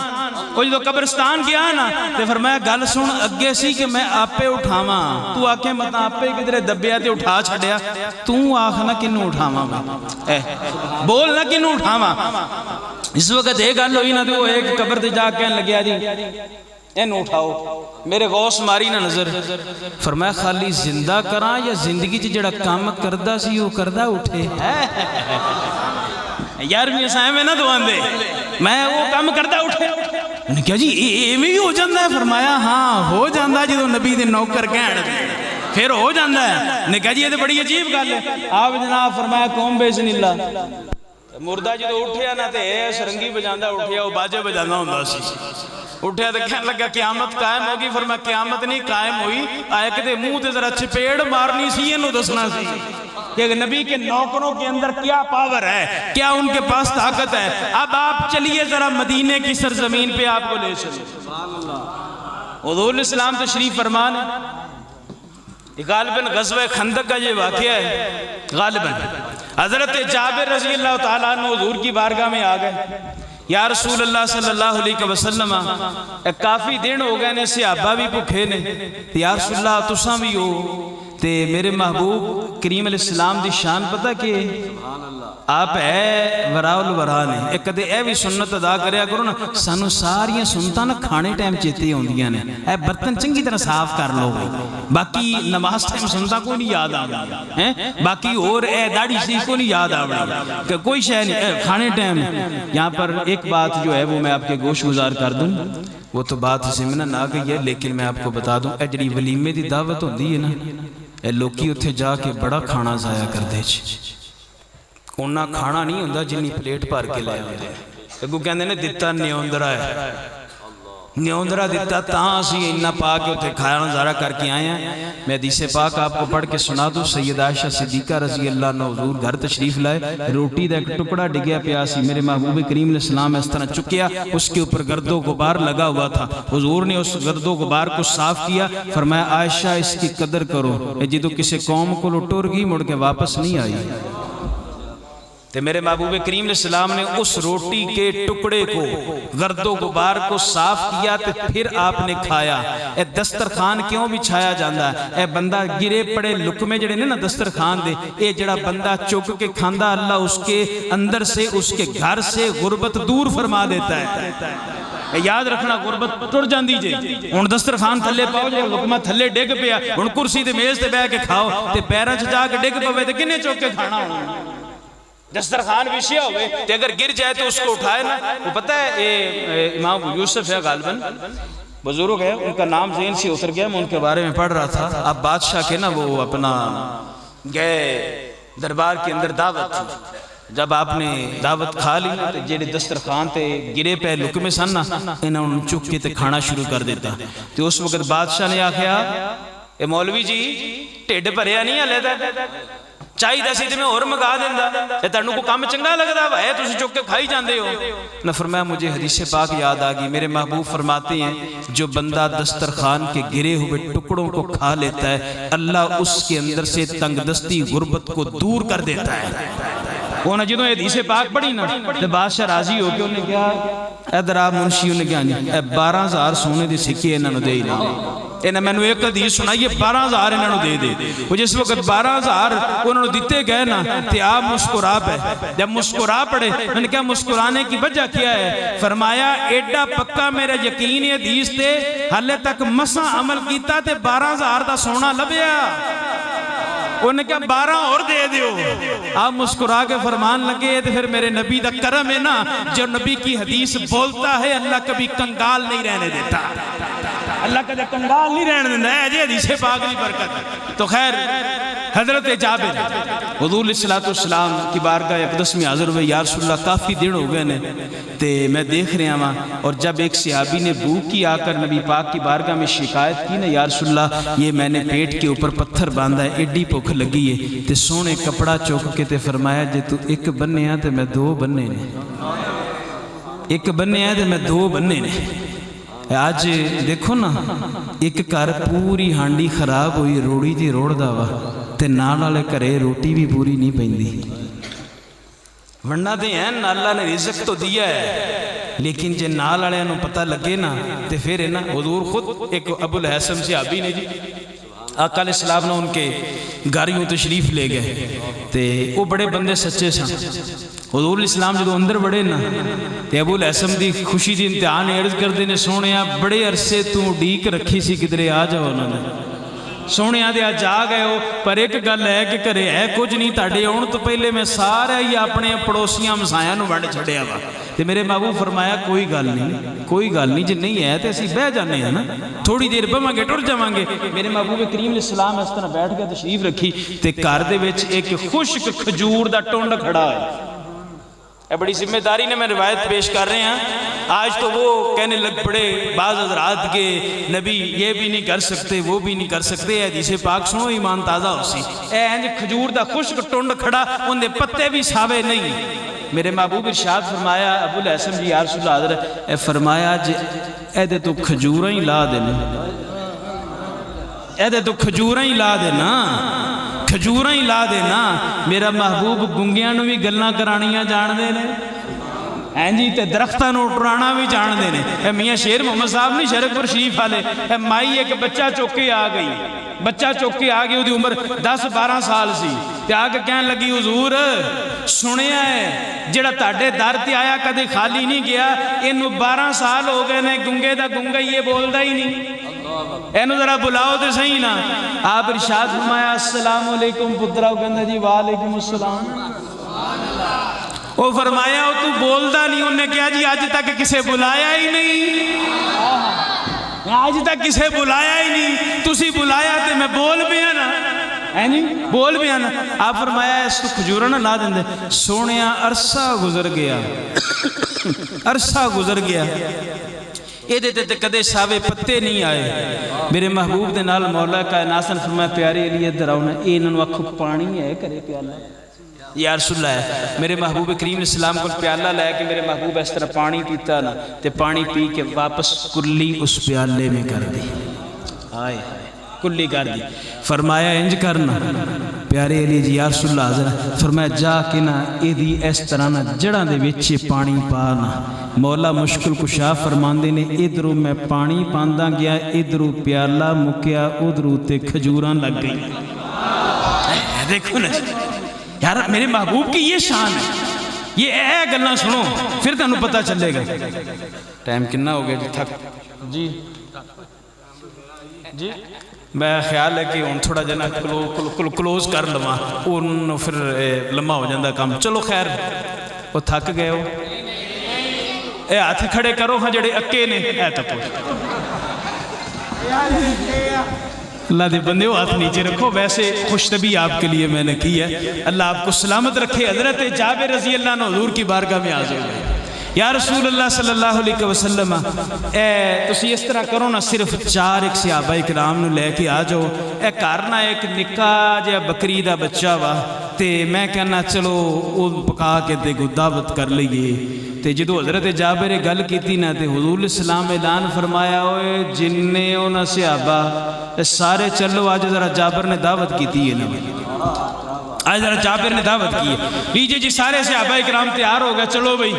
وہ جدو قبرستان گیا نا تے فرمایا گل سن اگے سی کہ میں آپے اٹھاواں تو آکے مت آپے کدھر دبیا تے اٹھا چھڈیا تو آکھ نہ کینوں اٹھاواں میں بول نہ کینوں اٹھاواں اس وقت یہ گل ہوئی نا تو وہ ایک قبر تے جا کہنے لگیا جی اینو اٹھاؤ میرے غوث ماری نہ نظر فرمایا خالی زندہ کراں یا زندگی چ جڑا کام کردا سی وہ کردا اٹھے یار بھی اساں میں نہ دوان دے میں وہ کام کردا اٹھے انہوں نے کہا جی ایویں بھی ہو جاندا ہے فرمایا ہاں ہو جاندا ہے جدوں نبی دے نوکر کہن پھر ہو جاندا ہے نے کہا جی یہ تے بڑی عجیب گل ہے آپ جناب فرمایا قوم باذن اللہ مردہ جدوں اٹھیا نا تے سرنگی بجاندا اٹھیا وہ باجے بجاندا ہوندا سی اٹھیا تو کہنے لگا قیامت قائم ہوگی فرمایا قیامت نہیں قائم ہوئی آئے کہ منہ تے ذرا چپیڑ مارنی سی یہ نو دسنا سی کہ نبی کے نوکروں کے اندر کیا پاور ہے کیا ان کے پاس طاقت ہے اب آپ چلیے ذرا مدینے کی سرزمین پہ آپ کو لے چلیں حضور الاسلام تشریف فرمان غالباً غزوہ خندق کا یہ واقعہ ہے غالباً حضرت جابر رضی اللہ تعالیٰ عنہ حضور کی بارگاہ میں آ گئے یا رسول اللہ صلی اللہ علیہ وسلم کافی دن ہو گئے نے صحابہ بھی بھکھے نے یا رسول اللہ تساں بھی ہو تے میرے محبوب کریم علیہ السلام دی شان پتہ کہ آپ ہے وراء الورا نے ایک کدے اے بھی سنت ادا کریا کرو نا سانو ساریاں سنتا نا کھانے ٹائم چیتے ہوندیاں نے اے برتن چنگی طرح صاف کر لو باقی نماز ٹائم سنتا کوئی نہیں یاد آوڑی باقی اور اے داڑھی شریف کو نہیں یاد آوڑی کوئی شے نہیں کھانے ٹائم یہاں پر ایک بات جو ہے وہ میں آپ کے گوش گزار کر دوں وہ تو بات ضمن نہ گئی ہے لیکن میں آپ کو بتا دوں اے جڑی ولیمے دی دعوت ہوندی ہے نا اے لوکی اتھے جا کے بڑا کھانا ضائع کر دے انہاں کھانا نہیں ہوندہ جنہی پلیٹ پار کے لے آتے اگو کہندے نے دیتا نیوندرہ ہے نیوندرہ دیتا تاں اسی انہا پاک اتھے کھانا ضائع کر کے آئے ہیں میں حدیث پاک آپ کو پڑھ کے سنا دوں سید عائشہ صدیقہ رضی اللہ عنہ حضور گھر تشریف لائے روٹی دا ایک ٹکڑا ڈگیا پیاسی میرے محبوب کریم علیہ السلام اس طرح چکیا اس کے اوپر گرد و غبار لگا ہوا تھا حضور نے اس گرد و غبار کو صاف کیا فرمایا عائشہ اس کی قدر کرو جدو کسی قوم کو لٹور گی مڑ کے واپس نہیں آئی تو میرے محبوب کریم علیہ السلام نے اس روٹی کے ٹکڑے کو گرد و غبار کو صاف کیا تو پھر آپ نے کھایا اے دسترخوان کیوں بھی چھایا جاندہ ہے اے بندہ گرے پڑے لکمے جڑے نا دسترخوان دے اے جڑا بندہ چک کے کھاندہ اللہ اس کے اندر سے اس کے گھر سے غربت دور فرما دیتا ہے یاد رکھنا غربت ٹر جاندی جے ان دسترخوان تھلے پاؤ جے لکمہ تھلے ڈگ پیا ان کرسی تے میز تے بے کے کھاؤ تے پیرہ جا کے ڈگ پوے تے کنے چوک کے کھانا ہونا دسترخوان وشیہ ہوئے کہ اگر گر جائے تو اس کو اٹھائے نا وہ پتہ ہے امام ابو یوسف ہے غالباً بزرگ ہے ان کا نام ذہن سے اتر گیا میں ان کے بارے میں پڑھ رہا تھا اب بادشاہ کے نا وہ اپنا گئے دربار کے اندر دعوت تھی جب آپ نے دعوت کھا لی تو جیڑے دسترخوان تے گرے پہ لکمے سن نا انہوں نے چک کے تے کھانا شروع کر دیتا تو اس وقت بادشاہ نے آخیا اے مولوی جی ٹیڈ بھریا نہیں ہے لیتا چاہی دا سی میں اور مگا دیندہ اے ترنو کو کام چنگا لگ دا ہے تو اسی چک کے کھائی جاندے ہو نہ فرمایا مجھے حدیث پاک یاد آگی میرے محبوب فرماتے ہیں جو بندہ دسترخوان کے گرے ہوئے ٹکڑوں کو کھا لیتا ہے اللہ اس کے اندر سے تنگ دستی غربت کو دور کر دیتا ہے وہ نہ جدوں حدیث پاک پڑھی نا تو بادشاہ راضی ہو کہ انہیں کہا اے دراب منشی انہیں کہا اے 12,000 سونے دی سکے انہوں دے ہی نہیں انہیں میں نے ایک حدیث سنائی ہے 12,000 انہوں دے دے. وہ جس وقت 12,000 انہوں نے دیتے گئے نا تے آپ مسکرا پہ. جب مسکرا پڑے میں نے کہا مسکرانے کی وجہ کیا ہے؟ فرمایا ایڈا پکا میرا یقین حدیث تے حالے تک مساں عمل کیتا تے 12,000 دا سونا لبیا. انہوں نے کہا 12 اور دے دیو. آپ مسکرا کے فرمان لگے تو پھر میرے نبی دا کرم ہے نا, جو نبی کی حدیث بولتا ہے اللہ کبھی کنگال نہیں رہنے دیتا. اللہ کبھی کنگال نہیں رہنے دیتا ہے جی حدیث پاک کی برکت. تو خیر حضرت جابر حضور علیہ السلام کی بارگاہ اقدس میں حاضر ہوئے. یا رسول اللہ کافی دن ہو گئے نے تے میں دیکھ رہا ہوں, اور جب ایک صحابی نے بھوک کی آ کر نبی پاک کی بارگاہ میں شکایت کی نا, یا رسول اللہ یہ میں نے پیٹ کے اوپر پتھر باندھا ہے, ایڈی بھوک لگی ہے, تے سونے کپڑا چوک کے تے فرمایا جے تو ایک بننے ہیں تے میں دو بننے نے, ایک بننے ہیں تے میں دو بننے نے. آج دیکھو نا ایک گھر پوری ہانڈی خراب ہوئی, روڑی جی روڑ دا وا تے نال والے گھرے روٹی بھی پوری نہیں پیندی. ورنہ دے ہیں اللہ نے رزق تو دیا ہے, لیکن جے نال والے انہوں پتہ لگے نا تے پھر ہے نا. حضور خود ایک ابو الحسن صحابی نے جی آقا علیہ السلام نے ان کے گھر یوں تشریف لے گئے تے وہ بڑے بندے سچے سن. حضور علیہ السلام جدو اندر بڑے نا تے ابو الحسن دی خوشی دی امتحان عرض کردے نے, سونے بڑے عرصے تو ڈیک رکھی سی کدرے آ جاؤ. انہوں نے سونے آدھے آج آ گئے ہو, پر ایک گل ہے کہ کرے ہے کچھ نہیں تاڑے آن تو پہلے میں سارا ہی اپنے پڑوسیاں مسائیاں نو ونڈ چھڑیا وا. تے میرے محبوب فرمایا کوئی گل نہیں, کوئی گل نہیں, جے نہیں ہے تے اسی بہ جانے ہیں نا, تھوڑی دیر بہواں گے ٹر جاواں گے. میرے محبوب کریم علیہ السلام اس طرح بیٹھ کے تشریف رکھی تے گھر دے وچ ایک خشک کھجور دا ٹونڈ کھڑا ہے. اے بڑی ذمہ داری نے میں روایت پیش کر رہے ہیں. آج تو وہ کہنے لگ پڑے بعض حضرات کے نبی یہ بھی نہیں کر سکتے وہ بھی نہیں کر سکتے. حدیث پاک سنو ایمان تازہ ہو سی. اے انج کھجور دا خشک ٹونڈ کھڑا, ان دے پتے بھی ساوے نہیں. میرے محبوب ارشاد فرمایا ابو الحسن جی یا رسول اللہ حضرت, اے فرمایا جے اے دے تو کھجوراں ہی لا دینا, اے دے تو کھجوراں ہی لا دینا, کھجوراں ہی لا دینا. میرا محبوب گنگیاں نو بھی گلاں کرانیاں جان دے نے ہیں جی, تے درختاں نو ٹرانا بھی جان دے نے. اے میاں شیر محمد صاحب نہیں شرک پر شریف والے, اے مائی ایک بچہ چوکے آ گئی, بچہ چوکے آ گئی, وہ دی عمر 10-12 سال سی. تے آ کے کہنے لگی حضور سنیا ہے جڑا تاڑے در تے آیا کدے خالی نہیں گیا, اینو 12 سال ہو گئے نے, گنگے دا گنگا یہ بولدا ہی نہیں, اینو ذرا بلاؤ تے صحیح نا. آپ ارشاد فرمایا السلام علیکم پترا, وہ کہندا جی وعلیکم السلام. وہ فرمایا وہ تو بولدا نہیں. انہوں نے کہا جی آج تک کسے بلایا ہی نہیں, آج تک کسے بلایا ہی نہیں, تسی بلایا تے میں بول بھی نا, ہے نہیں بول بھی نا. آپ فرمایا اس کو کھجورا نہ لا دیں دے. سونیا عرصہ گزر گیا, عرصہ گزر گیا, یہ دیتے تے کدے ساوے پتے نہیں آئے. میرے محبوب دے نال مولا کائنات نے فرمایا پیارے علی ادھر آؤ نا, اے انہوں اکھو پانی ہے کرے پیالہ. یا رسول اللہ ہے میرے محبوب کریم علیہ السلام کو پیالہ لے کے میرے محبوب اس طرح پانی پیتا نا, تے پانی پی کے واپس کلی اس پیالے میں کر دی, آئے کلی کر دی. فرمایا انج کرنا پیارے علی جی یا رسول اللہ حضرت, فرمایا جا کے نا اے دی اس طرح نا جڑاں دے وچے پانی پانا. مولا مشکل کشا فرماندے نے ادھروں میں پانی پاندا گیا, ادھروں پیالہ مکیا, ادھروں تے کھجوراں لگ گئی. دیکھو نا یار میرے محبوب کی یہ شان ہے. یہ اے گلنا سنو پھر تنوں پتہ چلے گا. ٹائم کنا ہو گیا جی, تھک جی جی میں خیال ہے کہ ان تھوڑا جنا کلوز کر لواں, ان پھر لمحہ ہو جاندہ کام. چلو خیر وہ تھک گئے ہو, اے ہاتھ کھڑے کرو ہاں جڑے اکے نے, اے تپو اللہ دے بندے ہو ہاتھ نیچے رکھو. ویسے خوش طبی آپ کے لیے میں نے کی ہے, اللہ آپ کو سلامت رکھے. حضرت جابر رضی اللہ عنہ حضور کی بارگاہ میں حاضر ہوئے. یا رسول اللہ صلی اللہ علیہ وسلم, اے تسی اس طرح کرو نا, صرف 4 ایک صحابہ کرام نو لے کے آ جاؤ. اے کرنا ایک نکا جا بکری دا بچہ وا, تے میں کہنا چلو وہ پکا کے تے کو دعوت کر لئیے. تے جدو حضرت جابر گل کیتی نا تے حضور علیہ السلام اعلان فرمایا ہوئے جننے اونا صحابہ سارے چلو, آج ذرا جابر نے دعوت کیتی ہے نا, آج ذرا جابر نے دعوت کی ہے. لیجئے جی سارے صحابہ اکرام تیار ہو گئے, چلو بھئی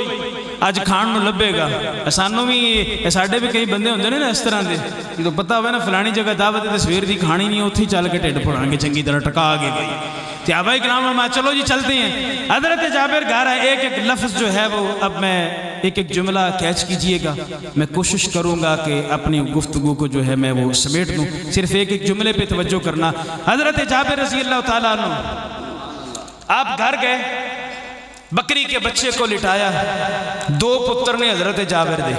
اج کھان نو لبے گا. سانوں بھی ساڈے بھی کئی بندے ہوندے نے نا اس طرح دے, جدوں پتہ ہوے نا فلانی جگہ دعوت تے سویر دی کھانی نہیں, اوتھے چل کے ٹھڈ پھڑان گے چنگی طرح ٹکا کے گئی. صحابہ کرام میں چلو جی چلتے ہیں. حضرت جابر گھر ہے, ایک ایک لفظ جو ہے وہ اب میں ایک ایک جملہ کیچ کیجئے گا. میں کوشش کروں گا کہ اپنی گفتگو کو جو ہے میں وہ سمیٹ دوں, صرف ایک ایک جملے پہ توجہ کرنا. حضرت جابر رضی اللہ تعالیٰ عنہ آپ گھر گئے, بکری کے بچے کو لٹایا, 2 پتر نے حضرت جابر دے,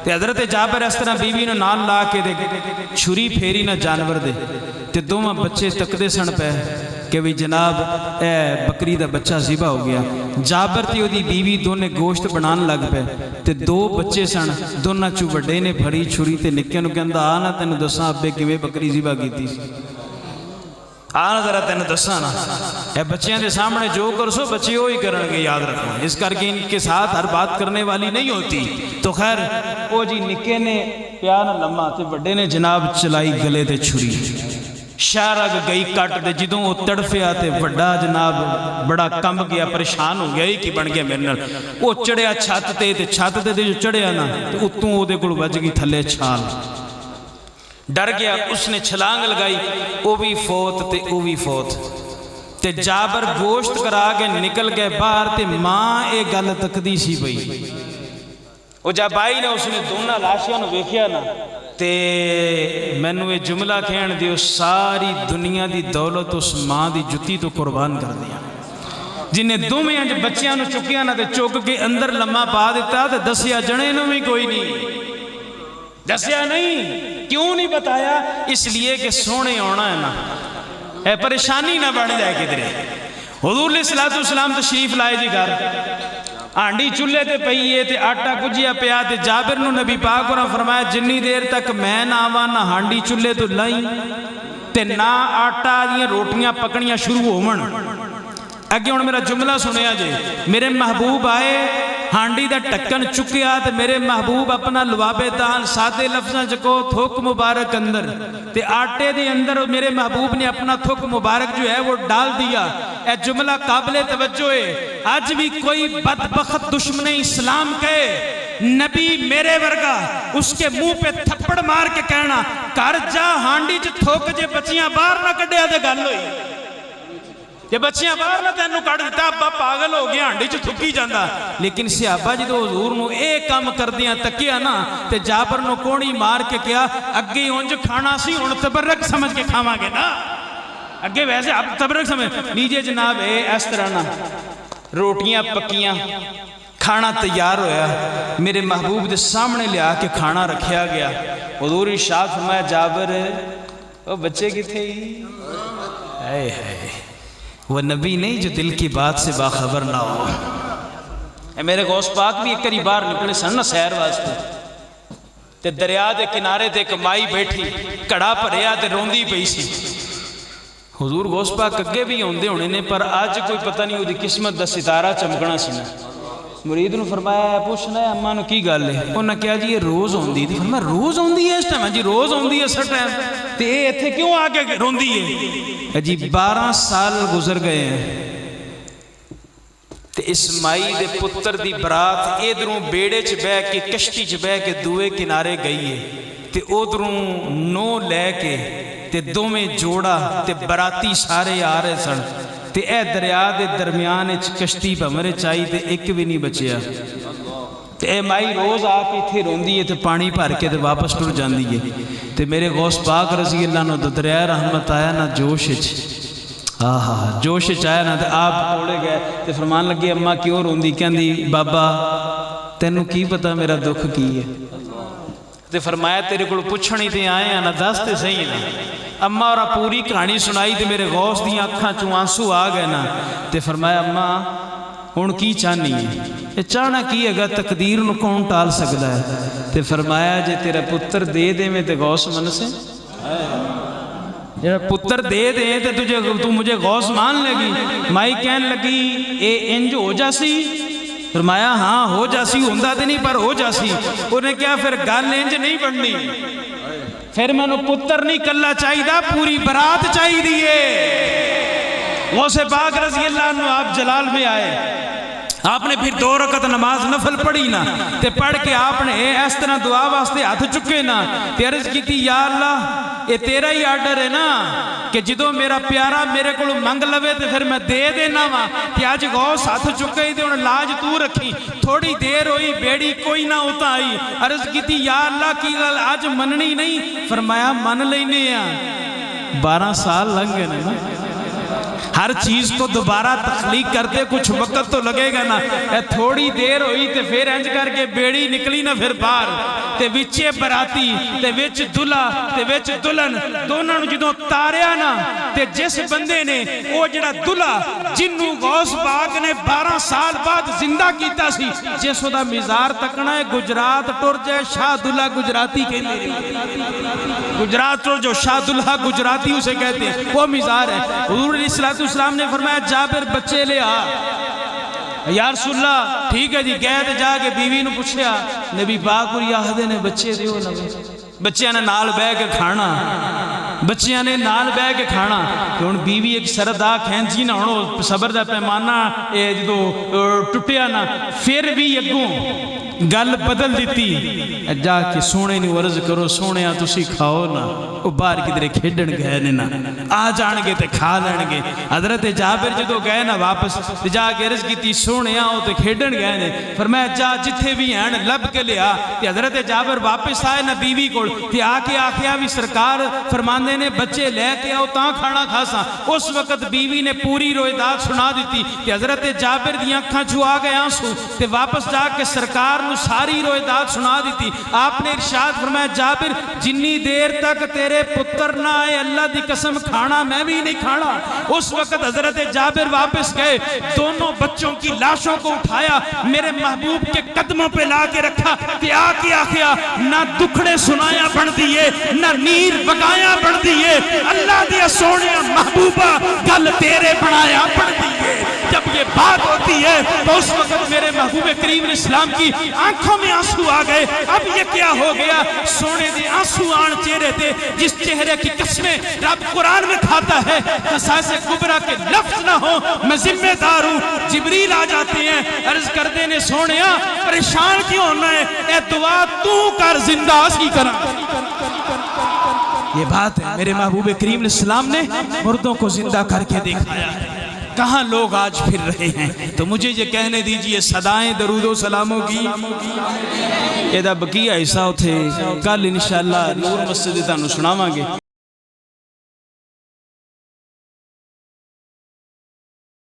تے حضرت جابر اس طرح بیوی نے نال لا کے دے چھری پھیری نہ جانور دے, تے دوواں بچے تکدے سن پے کہ بھی جناب اے بکری دا بچہ ذبح ہو گیا. جابر تے دی بیوی دونے گوشت بنان لگ پے, تے 2 بچے سن, دوناں چوں وڈے نے بھری چھری تے نکے نو کہندا آ نا تینوں دساں ابے کیویں بکری ذبح کیتی سی, آنا ذرا تینوں دساں نا. اے بچیاں دے سامنے جو کرسو بچے وہی کرن گے, یاد رکھنا. اس کر کے ان کے ساتھ ہر بات کرنے والی نہیں ہوتی. تو خیر او جی نکے نے پیا نہ لمحہ تے وڈے نے جناب چلائی گلے تے چھری, شارگ گئی کٹ دے. جدوں وہ تڑفیا تے وڈا جناب بڑا کم گیا, پریشان ہو گیا, کی بن گیا میرے نال. وہ چڑھیا چھت تے, تے چھت تے جو چڑھیا نا تے اتوں او دے کول وج گئی تھلے چھال, ڈر گیا. اس نے چھلانگ لگائی, وہ بھی فوت تے وہ بھی فوت. تے جابر گوشت کرا کے نکل گئے باہر, تے ماں اے گل تکدی سی پئی. وہ جب آئی نا اس نے دونوں لاشیاں نو ویکھیا نا, تے مینوں یہ جملہ کہن دیو, ساری دنیا دی دولت اس ماں دی جتی تو قربان کر دیا, جنہیں دوویں انج بچیاں نو چکیا نا تے چک کے اندر لمحہ پا دیتا. تے دسیا جنے نو بھی کوئی نہیں, دسیا نہیں. کیوں نہیں بتایا؟ اس لیے کہ سونے ہونا ہے نا, اے پریشانی نہ بڑھ جائے کدھرے. حضور علیہ الصلوۃ والسلام تشریف لائے جی گھر, ہانڈی چولہے تے پئیے تے آٹا کجیا پیا. تے جابر نو نبی پاک نے فرمایا جنی دیر تک میں نہ آواں نہ ہانڈی چولہے تو لائی تے نہ آٹا دیاں روٹیاں پکڑیاں شروع ہون. اگے ہن میرا جملہ سنیا جی. میرے محبوب آئے, ہانڈی دا ٹکن چکیا, تے میرے محبوب اپنا لوابے دان سادے لفظاں چکو تھوک مبارک اندر, تے آٹے دے اندر میرے محبوب نے اپنا تھوک مبارک جو ہے وہ ڈال دیا. اے جملہ قابل توجہ ہے. آج بھی کوئی بدبخت دشمن اسلام کہے نبی میرے ورگا, اس کے منہ پہ تھپڑ مار کے کہنا کر جا ہانڈی چ تھوک جے بچیاں باہر نہ کڈیا تے گل ہوئی. جے بچیاں باہر نہ تینوں کڈ دتا ابا پاگل ہو گیا, ہانڈی چ تھکی جاندا. لیکن صحابہ جدوں حضور نو اے کام کردیاں تکیا نا, تے جابر نو کوڑی مار کے کیا اگے اونج کھانا سی, ہن تبرک سمجھ کے کھاواں گے نا. اگے ویسے اب تبرک سمجھ نیجے جناب اے اس طرح نا روٹیاں پکیاں, کھانا تیار ہویا, میرے محبوب دے سامنے لیا کے کھانا رکھیا گیا. حضور ارشاد فرمایا جابر او بچے کتھے ہی, اے ہے وہ نبی نہیں جو دل کی بات سے باخبر نہ ہو. اے میرے غوث پاک بھی ایک کری باہر نکلے سن نا سیر واسطے, تے دریا دے کنارے تے ایک مائی بیٹھی, کڑا بھریا تے روندی پئی سی. حضور غوث پاک اگے بھی ہوندے ہونے نے, پر آج کوئی پتہ نہیں وہ قسمت دا ستارہ چمکنا سی نا. مرید نو فرمایا پوچھنا ہے اماں نو کی گل ہے؟ انہاں کہا جی یہ روز ہوندی. تے فرمایا روز ہوندی ہے اس ٹائم؟ جی روز ہوندی ہے اس ٹائم. تے اے ایتھے کیوں آ کے روندی ہے؟ جی 12 سال گزر گئے ہیں, تے اسماعیل دے پتر دی برات ادھروں بیڑے چ بہ کے کشتی چ بہ کے دوے کنارے گئی ہے, تے ادھروں نو لے کے تے دوویں جوڑا تے براتی سارے آ رہے سن. تے اے دریا دے درمیان وچ کشتی بھمرے چائی تے ایک بھی نہیں بچیا. تے اے مائی روز آ کے ایتھے روندی ہے تے پانی بھر کے تے واپس ٹر جاندی ہے. تے میرے غوث پاک رضی اللہ عنہ دریا رحمت آیا نا جوش وچ, جوش وچ آیا نا, تے آپ کولے گئے تے فرمان لگے اماں کیوں روندی؟ کہندی بابا تینوں کی پتہ میرا دکھ کی ہے؟ تے فرمایا تیرے کول پوچھنی تے آئے ہیں نا, دس تے صحیح نا. اماں اور پوری کہانی سنائی تے میرے غوث دیاں اکھاں چوں آنسو آ گئے نا. تے فرمایا اماں ہن کی چاہنی ہے؟ یہ چاہنا کی ہے گا, تقدیر نو کون ٹال سکتا ہے؟ تے فرمایا جے تیرا پتر دے دے میں تے غوث من سے, جے پتر دے دے تے تو مجھے غوث مان لے گی. مائی کہن لگی اے انج ہو جاسی؟ فرمایا ہاں ہو جاسی, ہوندہ تے نہیں پر ہو جاسی. انہیں کیا پھر گل انج نہیں بڑھنی, پھر میں نے پتر نہیں کلا چاہی دا, پوری برات چاہی دیئے. غوث پاک رضی اللہ عنہ آپ جلال میں آئے, آپ نے پھر 2 رکعت نماز نفل پڑھی نا تے پڑھ کے آپ نے اس طرح دعا واسطے ہاتھ چکے نا تے عرض کی تھی یا اللہ یہ تیرا ہی آرڈر ہے نا کہ جدوں میرا پیارا میرے کو منگ لوے تے پھر میں دے دینا وا تے آج غوث ہاتھ چکے ہی تے انہیں لاج تو رکھی تھوڑی دیر ہوئی بیڑی کوئی نہ ہوتا آئی عرض کی تھی یا اللہ کی گل آج مننی نہیں فرمایا من لینے 12 سال لگ گئے نا ہر چیز کو دوبارہ تخلیق کرتے کچھ وقت تو لگے گا نا تھوڑی دیر ہوئی تے پھر انج کر کے بیڑی نکلی نا پھر باہر تے وچے براتی تے وچ دلہا تے وچ دلہن دونوں جدوں تاریا نا تے جس بندے نے وہ جڑا دلہا جنوں غوث پاک نے 12 سال بعد زندہ کیتا سی جس دا مزار تکنا ہے گجرات ٹر جائے شاہ دلہا گجراتی کہتے ہیں گجرات ٹر جو شاہ دلہا گجراتی اسے کہتے ہیں وہ مزار ہے حضور علیہ السلام نے فرمایا جابر بچے لے آ یا رسول اللہ ٹھیک ہے جی گئے تے جا کے بیوی نو پوچھیا نبی پاک اور آہدے نے بچے دیو نا بچیاں نے نال بہ کے کھانا بچیاں نے نال بہ کے کھانا کہ ان بیوی ایک سردا کھینچی نہ انہوں صبر دا پیمانہ جدو ٹوٹیا نا پھر بھی اگوں گل بدل دیتی جا کے سونے نہیں ورز کرو سونے تسی کھاؤ نا وہ باہر کدھرے کھیڈن گئے نا آ جان گے تے کھا لین گے حضرت جابر جدو گئے نا واپس جا کے عرض کیتی سونے آؤ تے کھیڈن گئے نے فرمایا جا جتھے بھی ہیں لب کے لیا تے حضرت جابر واپس آئے نا بیوی کو تے آ کے آخیا بھی سرکار فرماندے نے بچے لے کے آؤ تاں کھانا کھاسا اس وقت بیوی نے پوری رویداد سنا دیتی کہ حضرت جابر دی آنکھاں چو آ گئے آنسو تے واپس جا کے سرکار نو ساری رویداد سنا دیتی آپ نے ارشاد فرمایا جابر جنی دیر تک تیرے پتر نہ آئے اللہ دی قسم کھانا میں بھی نہیں کھانا اس وقت حضرت جابر واپس گئے دونوں بچوں کی لاشوں کو اٹھایا میرے محبوب کے قدموں پہ لا کے رکھا تے آ کے آخیا نہ دکھڑے سنایا بڑھ دیئے نہ نیر بگایا بڑھ دیئے اللہ دیا سونے محبوبہ گل تیرے بڑھایا بڑھ دیئے جب یہ بات ہوتی ہے تو اس وقت میرے محبوب کریم اسلام کی آنکھوں میں آنسو آ گئے اب یہ کیا ہو گیا سونے دے آنسو آن چہرے تھے جس چہرے کی قسمیں رب قرآن میں کھاتا ہے قصاص کبرا کے لفظ نہ ہو میں ذمہ دار ہوں جبریل آ جاتے ہیں عرض کرتے نے سونیا پریشان کیوں ہونا ہے اے دعا تو کر زندہ کی کرا یہ بات ہے میرے محبوب کریم السلام نے مردوں کو زندہ کر کے دکھایا ہے کہاں لوگ آج پھر رہے ہیں تو مجھے یہ کہنے دیجئے صدائیں درود و سلاموں کی یہ دا بقیہ حصہ تھے کل انشاءاللہ نور مسجد تانوں سناواں گے